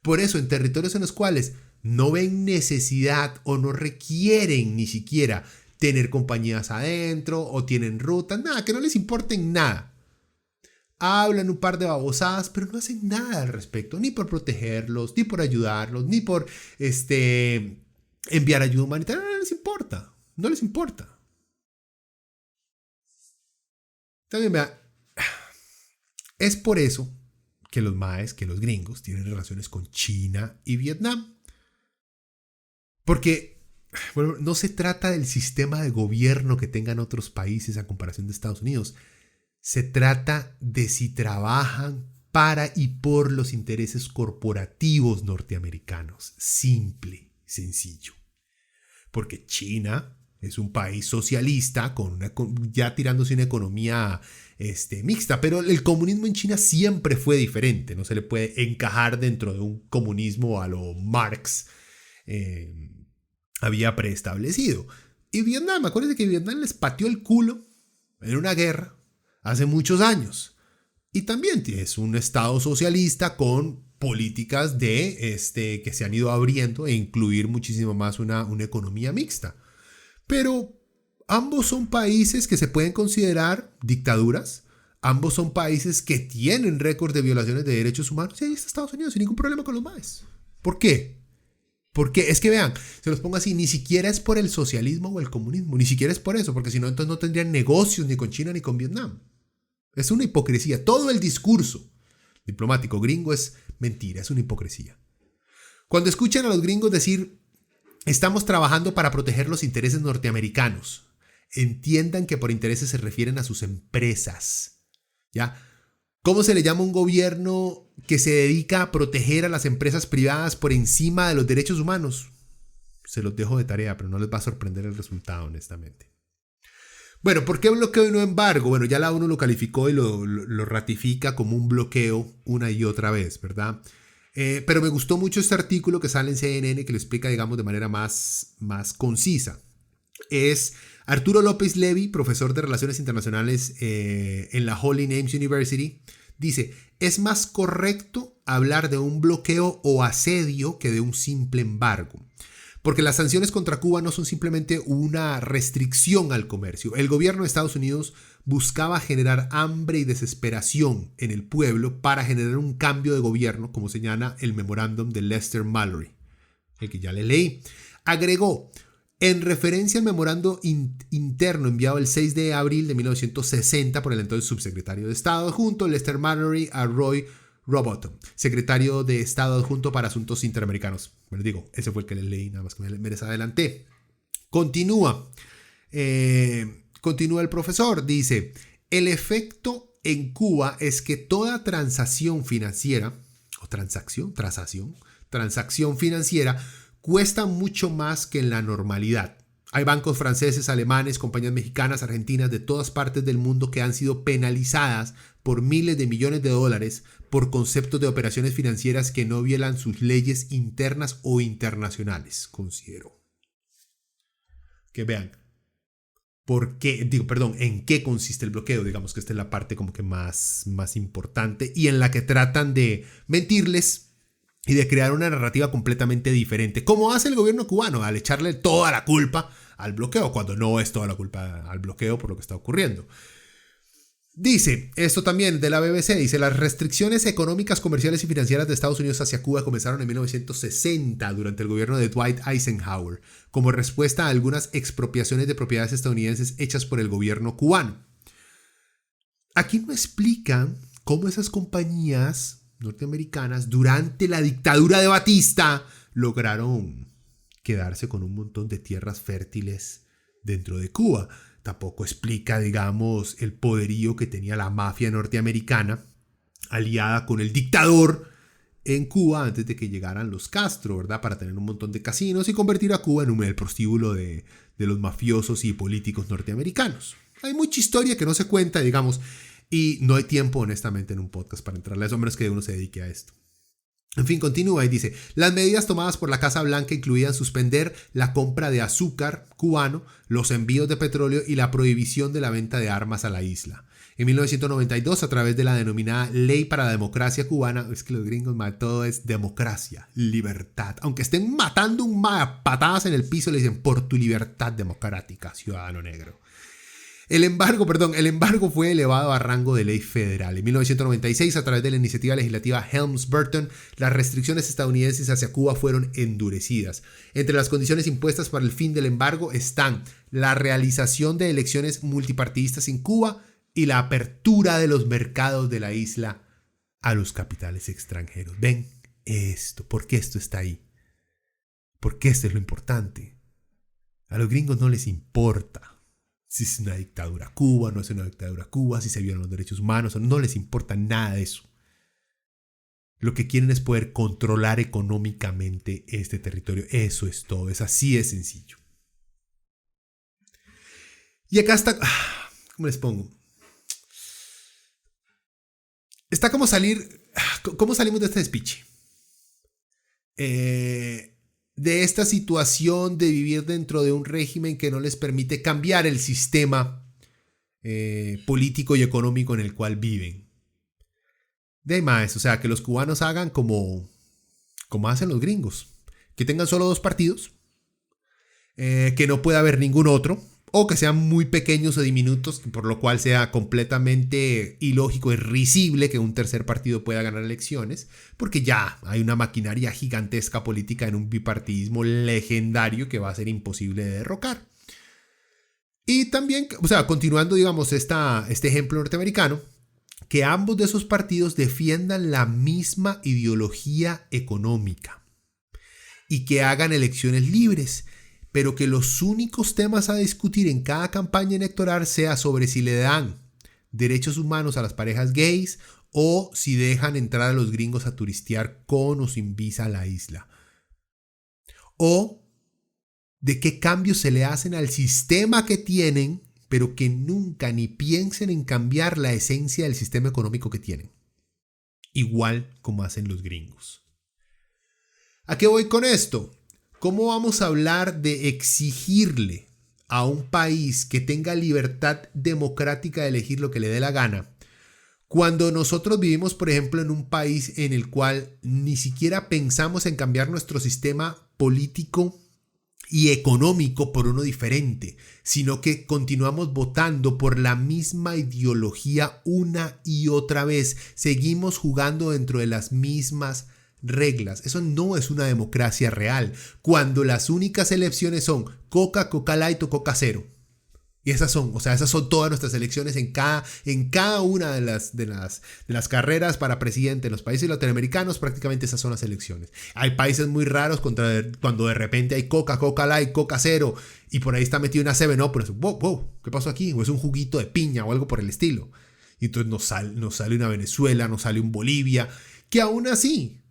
Por eso, en territorios en los cuales no ven necesidad o no requieren ni siquiera tener compañías adentro o tienen rutas, nada, que no les importen nada. Hablan un par de babosadas, pero no hacen nada al respecto, ni por protegerlos, ni por ayudarlos, ni por enviar ayuda humanitaria. No les importa, no les importa. También vean, es por eso que los maes, que los gringos tienen relaciones con China y Vietnam. Porque bueno, no se trata del sistema de gobierno que tengan otros países a comparación de Estados Unidos. Se trata de si trabajan para y por los intereses corporativos norteamericanos. Simple, sencillo. Porque China es un país socialista ya tirándose una economía mixta, pero el comunismo en China siempre fue diferente. No se le puede encajar dentro de un comunismo a lo Marx había preestablecido. Y Vietnam, acuérdense que Vietnam les pateó el culo en una guerra hace muchos años. Y también es un estado socialista con políticas que se han ido abriendo e incluir muchísimo más una economía mixta. Pero ambos son países que se pueden considerar dictaduras. Ambos son países que tienen récord de violaciones de derechos humanos. Y ahí está Estados Unidos sin ningún problema con los maes. ¿Por qué? Porque es que vean, se los pongo así, ni siquiera es por el socialismo o el comunismo, ni siquiera es por eso, porque si no, entonces no tendrían negocios ni con China ni con Vietnam. Es una hipocresía. Todo el discurso diplomático gringo es mentira, es una hipocresía. Cuando escuchan a los gringos decir, estamos trabajando para proteger los intereses norteamericanos, entiendan que por intereses se refieren a sus empresas, ¿ya? ¿Cómo se le llama a un gobierno que se dedica a proteger a las empresas privadas por encima de los derechos humanos? Se los dejo de tarea, pero no les va a sorprender el resultado, honestamente. Bueno, ¿por qué bloqueo y no embargo? Bueno, ya la ONU lo calificó y lo ratifica como un bloqueo una y otra vez, ¿verdad? Pero me gustó mucho este artículo que sale en CNN que lo explica, digamos, de manera más concisa. Es Arturo López Levy, profesor de Relaciones Internacionales en la Holy Names University. Dice, es más correcto hablar de un bloqueo o asedio que de un simple embargo. Porque las sanciones contra Cuba no son simplemente una restricción al comercio. El gobierno de Estados Unidos buscaba generar hambre y desesperación en el pueblo para generar un cambio de gobierno, como señala el memorándum de Lester Mallory, el que ya le leí. Agregó, en referencia al memorando interno enviado el 6 de abril de 1960 por el entonces subsecretario de Estado adjunto Lester Mallory a Roy Robotham, secretario de Estado adjunto para Asuntos Interamericanos. Bueno, digo, ese fue el que les leí, nada más que me les adelanté. Continúa el profesor, dice, el efecto en Cuba es que toda transacción financiera, o transacción financiera, cuesta mucho más que en la normalidad. Hay bancos franceses, alemanes, compañías mexicanas, argentinas de todas partes del mundo que han sido penalizadas por miles de millones de dólares por conceptos de operaciones financieras que no violan sus leyes internas o internacionales, considero. Que vean, en qué consiste el bloqueo. Digamos que esta es la parte como que más importante y en la que tratan de mentirles y de crear una narrativa completamente diferente, como hace el gobierno cubano al echarle toda la culpa al bloqueo, cuando no es toda la culpa al bloqueo por lo que está ocurriendo. Dice, esto también de la BBC, dice, las restricciones económicas, comerciales y financieras de Estados Unidos hacia Cuba comenzaron en 1960 durante el gobierno de Dwight Eisenhower, como respuesta a algunas expropiaciones de propiedades estadounidenses hechas por el gobierno cubano. Aquí no explican cómo esas compañías norteamericanas durante la dictadura de Batista lograron quedarse con un montón de tierras fértiles dentro de Cuba. Tampoco explica, digamos, el poderío que tenía la mafia norteamericana aliada con el dictador en Cuba antes de que llegaran los Castro, ¿verdad? Para tener un montón de casinos y convertir a Cuba en el prostíbulo de los mafiosos y políticos norteamericanos. Hay mucha historia que no se cuenta, digamos, y no hay tiempo, honestamente, en un podcast para entrarle a eso, a menos que uno se dedique a esto. En fin, continúa y dice, las medidas tomadas por la Casa Blanca incluían suspender la compra de azúcar cubano, los envíos de petróleo y la prohibición de la venta de armas a la isla. En 1992, a través de la denominada Ley para la Democracia Cubana, es que los gringos, todo es democracia, libertad. Aunque estén matando un a patadas en el piso, le dicen, por tu libertad democrática, ciudadano negro. El embargo fue elevado a rango de ley federal. En 1996, a través de la iniciativa legislativa Helms-Burton, las restricciones estadounidenses hacia Cuba fueron endurecidas. Entre las condiciones impuestas para el fin del embargo están la realización de elecciones multipartidistas en Cuba y la apertura de los mercados de la isla a los capitales extranjeros. ¿Ven esto? ¿Por qué esto está ahí? Porque esto es lo importante. A los gringos no les importa si es una dictadura Cuba, no es una dictadura Cuba, si se violan los derechos humanos, no les importa nada de eso. Lo que quieren es poder controlar económicamente este territorio. Eso es todo, es así de sencillo. Y acá está, ¿cómo les pongo? Está como ¿cómo salimos de este despiche? De esta situación de vivir dentro de un régimen que no les permite cambiar el sistema político y económico en el cual viven. De más, o sea, que los cubanos hagan como hacen los gringos, que tengan solo 2 partidos, que no pueda haber ningún otro, o que sean muy pequeños o diminutos, por lo cual sea completamente ilógico y risible que un tercer partido pueda ganar elecciones, porque ya hay una maquinaria gigantesca política en un bipartidismo legendario que va a ser imposible de derrocar. Y también, o sea, continuando, digamos, este ejemplo norteamericano, que ambos de esos partidos defiendan la misma ideología económica y que hagan elecciones libres, pero que los únicos temas a discutir en cada campaña electoral sea sobre si le dan derechos humanos a las parejas gays o si dejan entrar a los gringos a turistear con o sin visa a la isla. O de qué cambios se le hacen al sistema que tienen, pero que nunca ni piensen en cambiar la esencia del sistema económico que tienen. Igual como hacen los gringos. ¿A qué voy con esto? ¿Cómo vamos a hablar de exigirle a un país que tenga libertad democrática de elegir lo que le dé la gana, cuando nosotros vivimos, por ejemplo, en un país en el cual ni siquiera pensamos en cambiar nuestro sistema político y económico por uno diferente, sino que continuamos votando por la misma ideología una y otra vez? Seguimos jugando dentro de las mismas reglas. Eso no es una democracia real, cuando las únicas elecciones son Coca, Coca Light o Coca Cero. Y esas son todas nuestras elecciones en cada una de las carreras para presidente en los países latinoamericanos. Prácticamente esas son las elecciones. Hay países muy raros cuando de repente hay Coca, Coca Light, Coca Cero y por ahí está metido una 7-Up, pero wow, ¿qué pasó aquí? O es un juguito de piña o algo por el estilo. Y entonces nos sale una Venezuela, nos sale un Bolivia, que aún así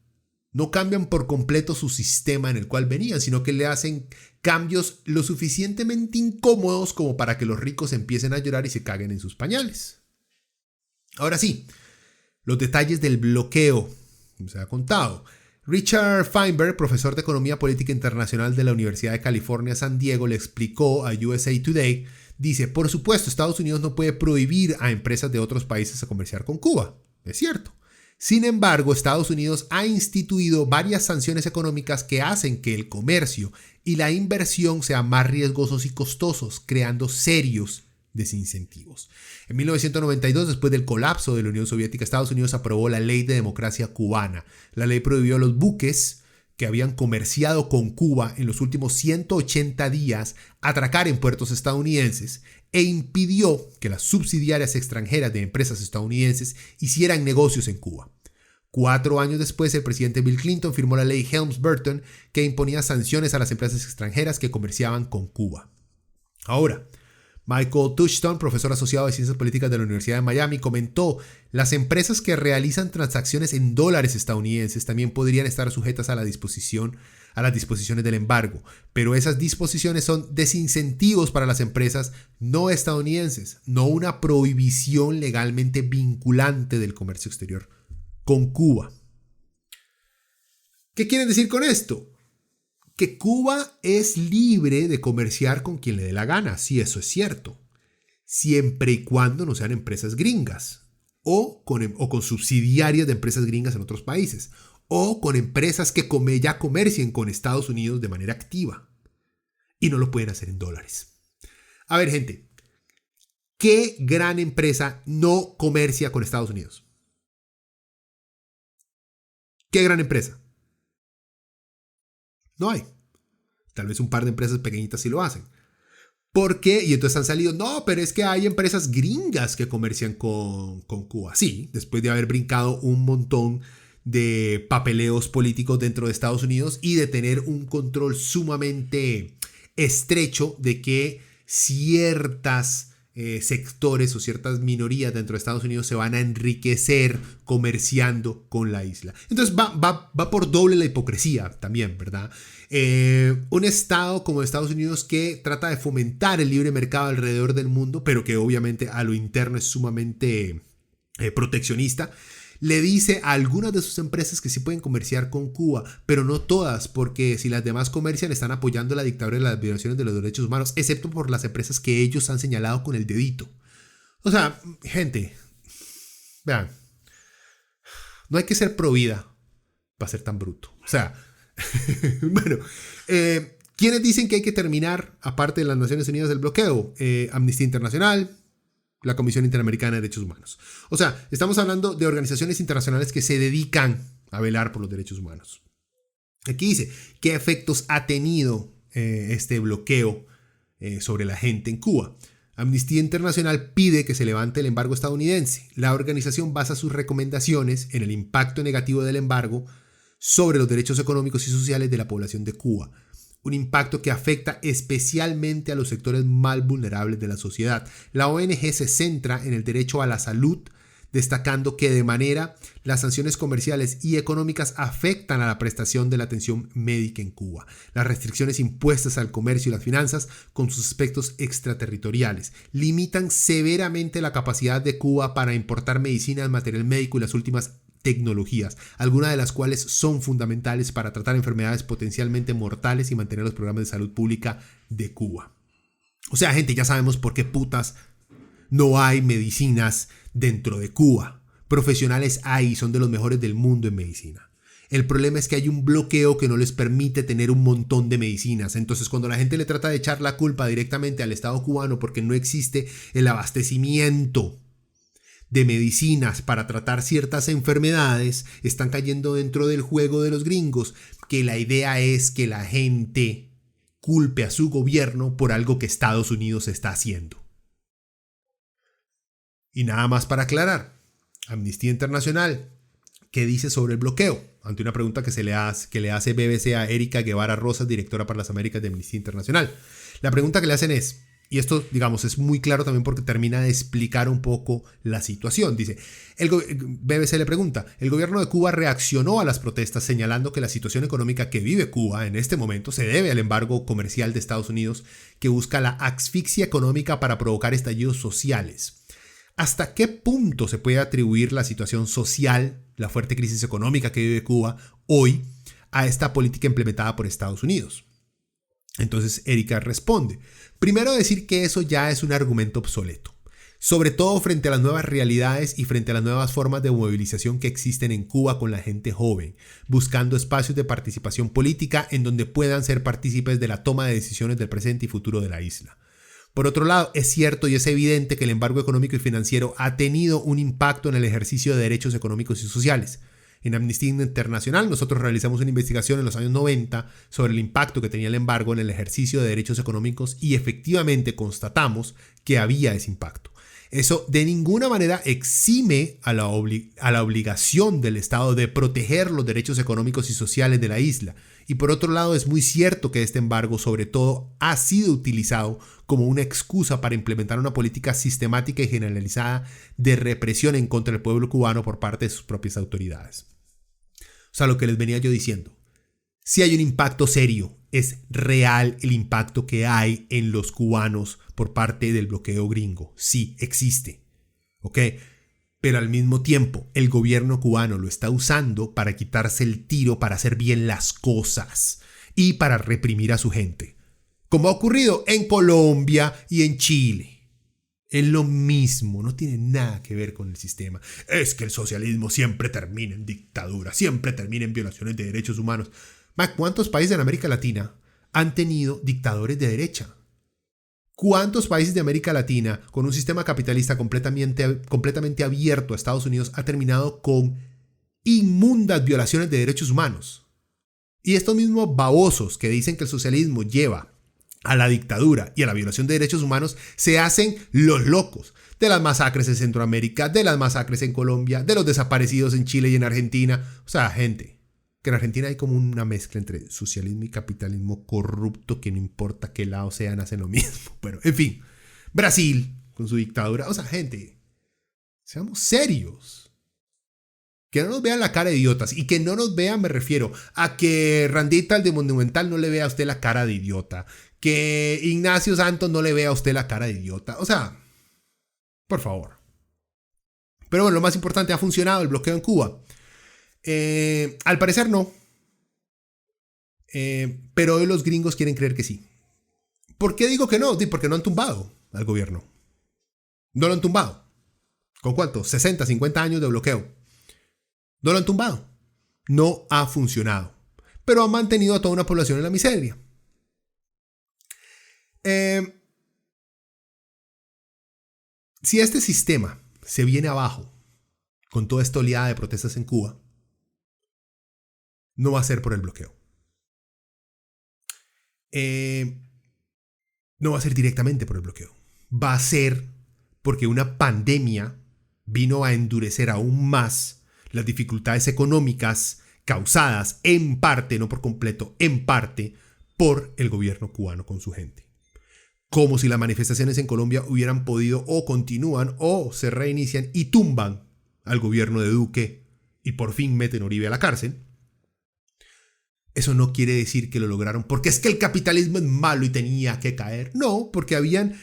no cambian por completo su sistema en el cual venían, sino que le hacen cambios lo suficientemente incómodos como para que los ricos empiecen a llorar y se caguen en sus pañales. Ahora sí, los detalles del bloqueo, como se ha contado. Richard Feinberg, profesor de Economía Política Internacional de la Universidad de California, San Diego, le explicó a USA Today, dice, por supuesto, Estados Unidos no puede prohibir a empresas de otros países a comerciar con Cuba. Es cierto. Sin embargo, Estados Unidos ha instituido varias sanciones económicas que hacen que el comercio y la inversión sean más riesgosos y costosos, creando serios desincentivos. En 1992, después del colapso de la Unión Soviética, Estados Unidos aprobó la Ley de Democracia Cubana. La ley prohibió a los buques que habían comerciado con Cuba en los últimos 180 días atracar en puertos estadounidenses e impidió que las subsidiarias extranjeras de empresas estadounidenses hicieran negocios en Cuba. 4 años después, el presidente Bill Clinton firmó la ley Helms-Burton que imponía sanciones a las empresas extranjeras que comerciaban con Cuba. Ahora, Michael Touchstone, profesor asociado de Ciencias Políticas de la Universidad de Miami, comentó: las empresas que realizan transacciones en dólares estadounidenses también podrían estar sujetas a las disposiciones del embargo, pero esas disposiciones son desincentivos para las empresas no estadounidenses, no una prohibición legalmente vinculante del comercio exterior con Cuba. ¿Qué quieren decir con esto? Que Cuba es libre de comerciar con quien le dé la gana, sí, eso es cierto, siempre y cuando no sean empresas gringas o con subsidiarias de empresas gringas en otros países o con empresas que ya comercien con Estados Unidos de manera activa y no lo pueden hacer en dólares. A ver, gente, ¿qué gran empresa no comercia con Estados Unidos? ¿Qué gran empresa? No hay. Tal vez un par de empresas pequeñitas sí lo hacen. ¿Por qué? Y entonces han salido, no, pero es que hay empresas gringas que comercian con Cuba. Sí, después de haber brincado un montón de papeleos políticos dentro de Estados Unidos y de tener un control sumamente estrecho de que ciertas sectores o ciertas minorías dentro de Estados Unidos se van a enriquecer comerciando con la isla. Entonces va por doble la hipocresía también, ¿verdad? Un estado como Estados Unidos que trata de fomentar el libre mercado alrededor del mundo, pero que obviamente a lo interno es sumamente proteccionista, le dice a algunas de sus empresas que sí pueden comerciar con Cuba, pero no todas, porque si las demás comercian están apoyando la dictadura y las violaciones de los derechos humanos, excepto por las empresas que ellos han señalado con el dedito. O sea, gente, vean, no hay que ser pro vida para ser tan bruto. O sea, bueno, ¿quiénes dicen que hay que terminar, aparte de las Naciones Unidas, el bloqueo? Amnistía Internacional, la Comisión Interamericana de Derechos Humanos. O sea, estamos hablando de organizaciones internacionales que se dedican a velar por los derechos humanos. Aquí dice, ¿qué efectos ha tenido este bloqueo sobre la gente en Cuba? Amnistía Internacional pide que se levante el embargo estadounidense. La organización basa sus recomendaciones en el impacto negativo del embargo sobre los derechos económicos y sociales de la población de Cuba. Un impacto que afecta especialmente a los sectores más vulnerables de la sociedad. La ONG se centra en el derecho a la salud, destacando que de manera las sanciones comerciales y económicas afectan a la prestación de la atención médica en Cuba. Las restricciones impuestas al comercio y las finanzas, con sus aspectos extraterritoriales, limitan severamente la capacidad de Cuba para importar medicinas, material médico y las últimas tecnologías, algunas de las cuales son fundamentales para tratar enfermedades potencialmente mortales y mantener los programas de salud pública de Cuba. O sea, gente, ya sabemos por qué putas no hay medicinas dentro de Cuba. Profesionales hay, son de los mejores del mundo en medicina. El problema es que hay un bloqueo que no les permite tener un montón de medicinas. Entonces, cuando la gente le trata de echar la culpa directamente al Estado cubano porque no existe el abastecimiento de medicinas para tratar ciertas enfermedades, están cayendo dentro del juego de los gringos, que la idea es que la gente culpe a su gobierno por algo que Estados Unidos está haciendo. Y nada más para aclarar, Amnistía Internacional, ¿qué dice sobre el bloqueo? Ante una pregunta que le hace BBC a Erika Guevara Rosas, directora para las Américas de Amnistía Internacional. La pregunta que le hacen es, y esto, digamos, es muy claro también porque termina de explicar un poco la situación. Dice, BBC le pregunta, el gobierno de Cuba reaccionó a las protestas señalando que la situación económica que vive Cuba en este momento se debe al embargo comercial de Estados Unidos que busca la asfixia económica para provocar estallidos sociales. ¿Hasta qué punto se puede atribuir la situación social, la fuerte crisis económica que vive Cuba hoy, a esta política implementada por Estados Unidos? Entonces Erika responde, primero decir que eso ya es un argumento obsoleto, sobre todo frente a las nuevas realidades y frente a las nuevas formas de movilización que existen en Cuba con la gente joven, buscando espacios de participación política en donde puedan ser partícipes de la toma de decisiones del presente y futuro de la isla. Por otro lado, es cierto y es evidente que el embargo económico y financiero ha tenido un impacto en el ejercicio de derechos económicos y sociales. En Amnistía Internacional nosotros realizamos una investigación en los años 90 sobre el impacto que tenía el embargo en el ejercicio de derechos económicos y efectivamente constatamos que había ese impacto. Eso de ninguna manera exime a la obligación del Estado de proteger los derechos económicos y sociales de la isla. Y por otro lado, es muy cierto que este embargo, sobre todo, ha sido utilizado como una excusa para implementar una política sistemática y generalizada de represión en contra del pueblo cubano por parte de sus propias autoridades. O sea, lo que les venía yo diciendo. Si hay un impacto serio, es real el impacto que hay en los cubanos por parte del bloqueo gringo. Sí, existe. ¿Ok? Pero al mismo tiempo, el gobierno cubano lo está usando para quitarse el tiro, para hacer bien las cosas y para reprimir a su gente. Como ha ocurrido en Colombia y en Chile. Es lo mismo, no tiene nada que ver con el sistema. Es que el socialismo siempre termina en dictadura, siempre termina en violaciones de derechos humanos. ¿Cuántos países en América Latina han tenido dictadores de derecha? ¿Cuántos países de América Latina con un sistema capitalista completamente abierto a Estados Unidos ha terminado con inmundas violaciones de derechos humanos? Y estos mismos babosos que dicen que el socialismo lleva a la dictadura y a la violación de derechos humanos se hacen los locos de las masacres en Centroamérica, de las masacres en Colombia, de los desaparecidos en Chile y en Argentina. O sea, gente, que en Argentina hay como una mezcla entre socialismo y capitalismo corrupto que no importa qué lado sean, hacen lo mismo. Pero, en fin, Brasil con su dictadura. O sea, gente, seamos serios. Que no nos vean la cara de idiotas. Y que no nos vean, me refiero a que Randita, el de Monumental, no le vea a usted la cara de idiota. Que Ignacio Santos no le vea a usted la cara de idiota. O sea, por favor. Pero bueno, lo más importante, ha funcionado el bloqueo en Cuba. Al parecer no. Pero hoy los gringos quieren creer que sí. ¿Por qué digo que no? Porque no han tumbado al gobierno. No lo han tumbado. ¿Con cuánto? 60, 50 años de bloqueo. No lo han tumbado. No ha funcionado. Pero han mantenido a toda una población en la miseria. Si este sistema se viene abajo con toda esta oleada de protestas en Cuba, no va a ser por el bloqueo. No va a ser directamente por el bloqueo. Va a ser porque una pandemia vino a endurecer aún más las dificultades económicas causadas en parte, no por completo, en parte por el gobierno cubano con su gente. Como si las manifestaciones en Colombia hubieran podido o continúan o se reinician y tumban al gobierno de Duque y por fin meten a Uribe a la cárcel. Eso no quiere decir que lo lograron porque es que el capitalismo es malo y tenía que caer. No, porque habían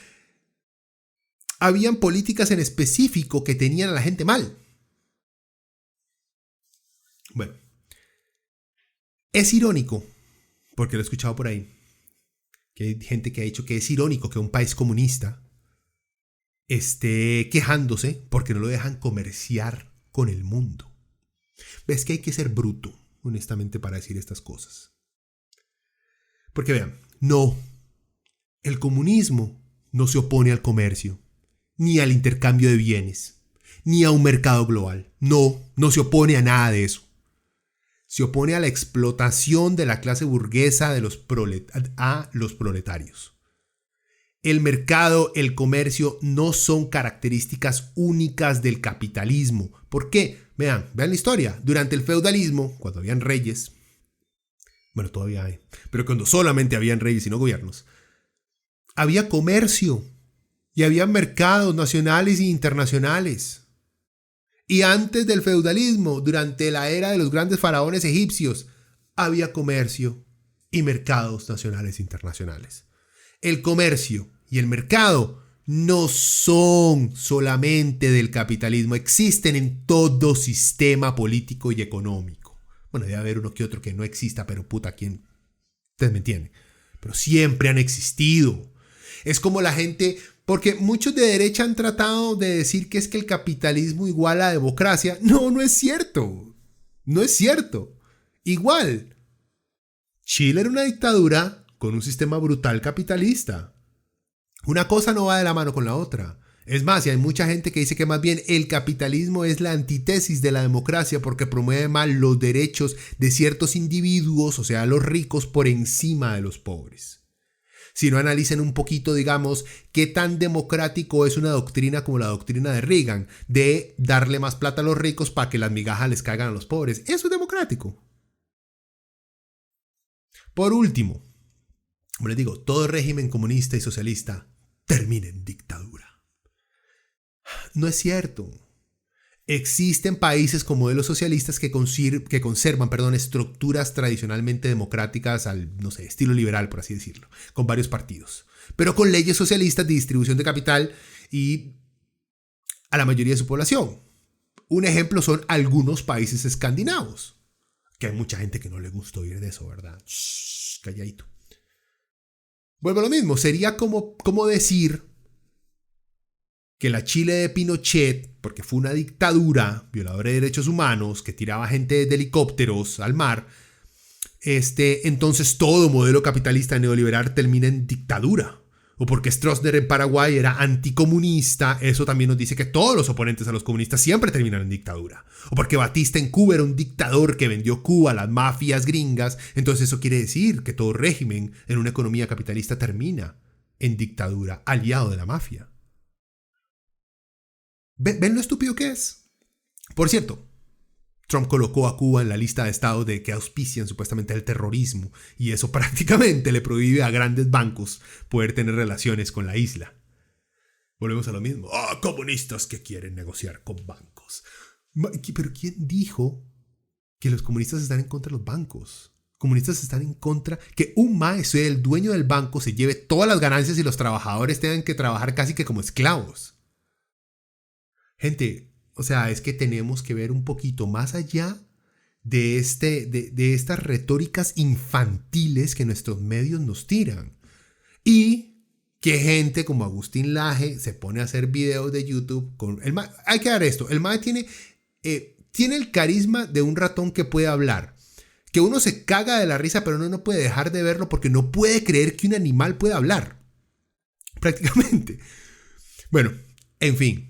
políticas en específico que tenían a la gente mal. Bueno, es irónico, porque lo he escuchado por ahí, que hay gente que ha dicho que es irónico que un país comunista esté quejándose porque no lo dejan comerciar con el mundo. Ves que hay que ser bruto, honestamente, para decir estas cosas. Porque vean, no, el comunismo no se opone al comercio, ni al intercambio de bienes, ni a un mercado global. No se opone a nada de eso. Se opone a la explotación de la clase burguesa a los proletarios. El mercado, el comercio no son características únicas del capitalismo. ¿Por qué? Vean la historia. Durante el feudalismo, cuando habían reyes, bueno, todavía hay, pero cuando solamente habían reyes y no gobiernos, había comercio y había mercados nacionales e internacionales. Y antes del feudalismo, durante la era de los grandes faraones egipcios, había comercio y mercados nacionales e internacionales. El comercio y el mercado no son solamente del capitalismo, existen en todo sistema político y económico. Bueno, debe haber uno que otro que no exista, pero puta, ¿quién? Ustedes me entienden. Pero siempre han existido. Es como la gente, porque muchos de derecha han tratado de decir que es que el capitalismo igual a la democracia. No es cierto. No es cierto. Igual, Chile era una dictadura con un sistema brutal capitalista. Una cosa no va de la mano con la otra. Es más, y hay mucha gente que dice que más bien el capitalismo es la antítesis de la democracia porque promueve más los derechos de ciertos individuos, o sea, los ricos, por encima de los pobres. Si no, analicen un poquito, digamos, qué tan democrático es una doctrina como la doctrina de Reagan, de darle más plata a los ricos para que las migajas les caigan a los pobres. Eso es democrático. Por último, como les digo, todo régimen comunista y socialista termina en dictadura. No es cierto. Existen países con modelos socialistas que conservan estructuras tradicionalmente democráticas al, no sé, estilo liberal, por así decirlo, con varios partidos, pero con leyes socialistas de distribución de capital y a la mayoría de su población. Un ejemplo son algunos países escandinavos, que hay mucha gente que no le gusta oír de eso, ¿verdad? Shh, calladito. Vuelvo a lo mismo, sería como decir que la Chile de Pinochet, porque fue una dictadura violadora de derechos humanos, que tiraba gente desde helicópteros al mar, entonces todo modelo capitalista neoliberal termina en dictadura. O porque Stroessner en Paraguay era anticomunista, eso también nos dice que todos los oponentes a los comunistas siempre terminan en dictadura. O porque Batista en Cuba era un dictador que vendió Cuba a las mafias gringas, entonces eso quiere decir que todo régimen en una economía capitalista termina en dictadura, aliado de la mafia. ¿Ven lo estúpido que es? Por cierto, Trump colocó a Cuba en la lista de estados que auspician supuestamente el terrorismo y eso prácticamente le prohíbe a grandes bancos poder tener relaciones con la isla. Volvemos a lo mismo. Comunistas que quieren negociar con bancos. Pero ¿quién dijo que los comunistas están en contra de los bancos? Comunistas están en contra que un maestro, el dueño del banco, se lleve todas las ganancias y los trabajadores tengan que trabajar casi que como esclavos. Gente, o sea, es que tenemos que ver un poquito más allá de estas retóricas infantiles que nuestros medios nos tiran. Y que gente como Agustín Laje se pone a hacer videos de YouTube. Hay que dar esto. El mae tiene el carisma de un ratón que puede hablar. Que uno se caga de la risa, pero uno no puede dejar de verlo porque no puede creer que un animal pueda hablar. Prácticamente. Bueno, en fin.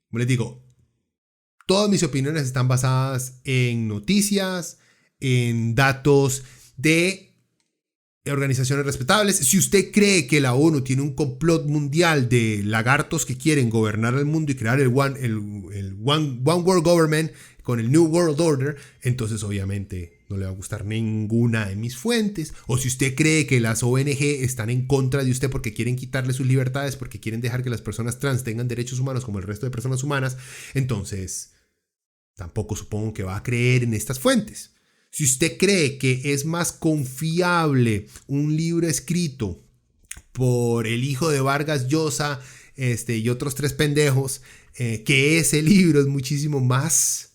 Como les digo, todas mis opiniones están basadas en noticias, en datos de organizaciones respetables. Si usted cree que la ONU tiene un complot mundial de lagartos que quieren gobernar el mundo y crear el One World Government con el New World Order, entonces obviamente no le va a gustar ninguna de mis fuentes. O si usted cree que las ONG están en contra de usted porque quieren quitarle sus libertades, porque quieren dejar que las personas trans tengan derechos humanos como el resto de personas humanas, entonces tampoco supongo que va a creer en estas fuentes. Si usted cree que es más confiable un libro escrito por el hijo de Vargas Llosa y otros 3 pendejos, que ese libro es muchísimo más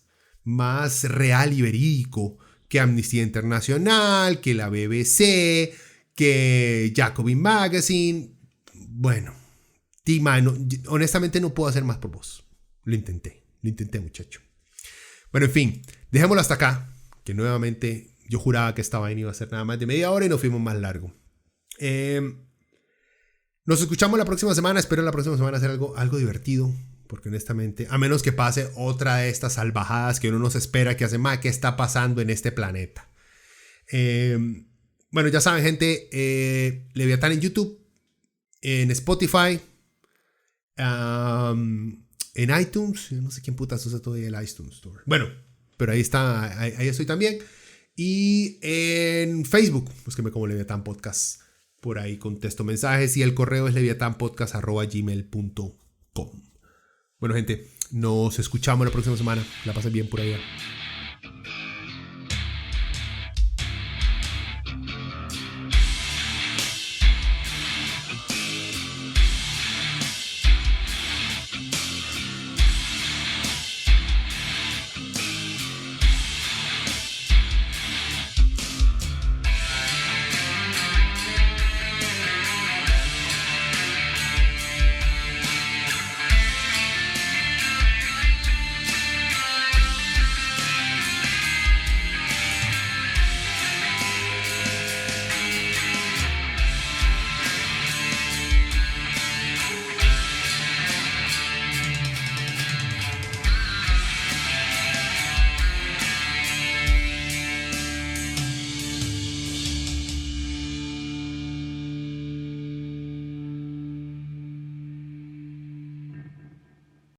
real y verídico que Amnistía Internacional, que la BBC, que Jacobin Magazine. Bueno, honestamente no puedo hacer más por vos. Lo intenté, muchacho. Bueno, en fin, dejémoslo hasta acá. Que nuevamente yo juraba que esta vaina iba a ser nada más de media hora y nos fuimos más largo. Nos escuchamos la próxima semana. Espero la próxima semana hacer algo divertido. Porque honestamente, a menos que pase otra de estas salvajadas que uno no se espera que hace más, ¿qué está pasando en este planeta? Bueno, ya saben, gente, Leviatán en YouTube, en Spotify, en iTunes. Yo no sé quién putas usa todavía el iTunes Store. Bueno, pero ahí está, ahí estoy también. Y en Facebook, búsquenme como Leviatán Podcast. Por ahí contesto mensajes y el correo es leviatanpodcast@gmail.com. Bueno, gente, nos escuchamos la próxima semana. La pasen bien por allá.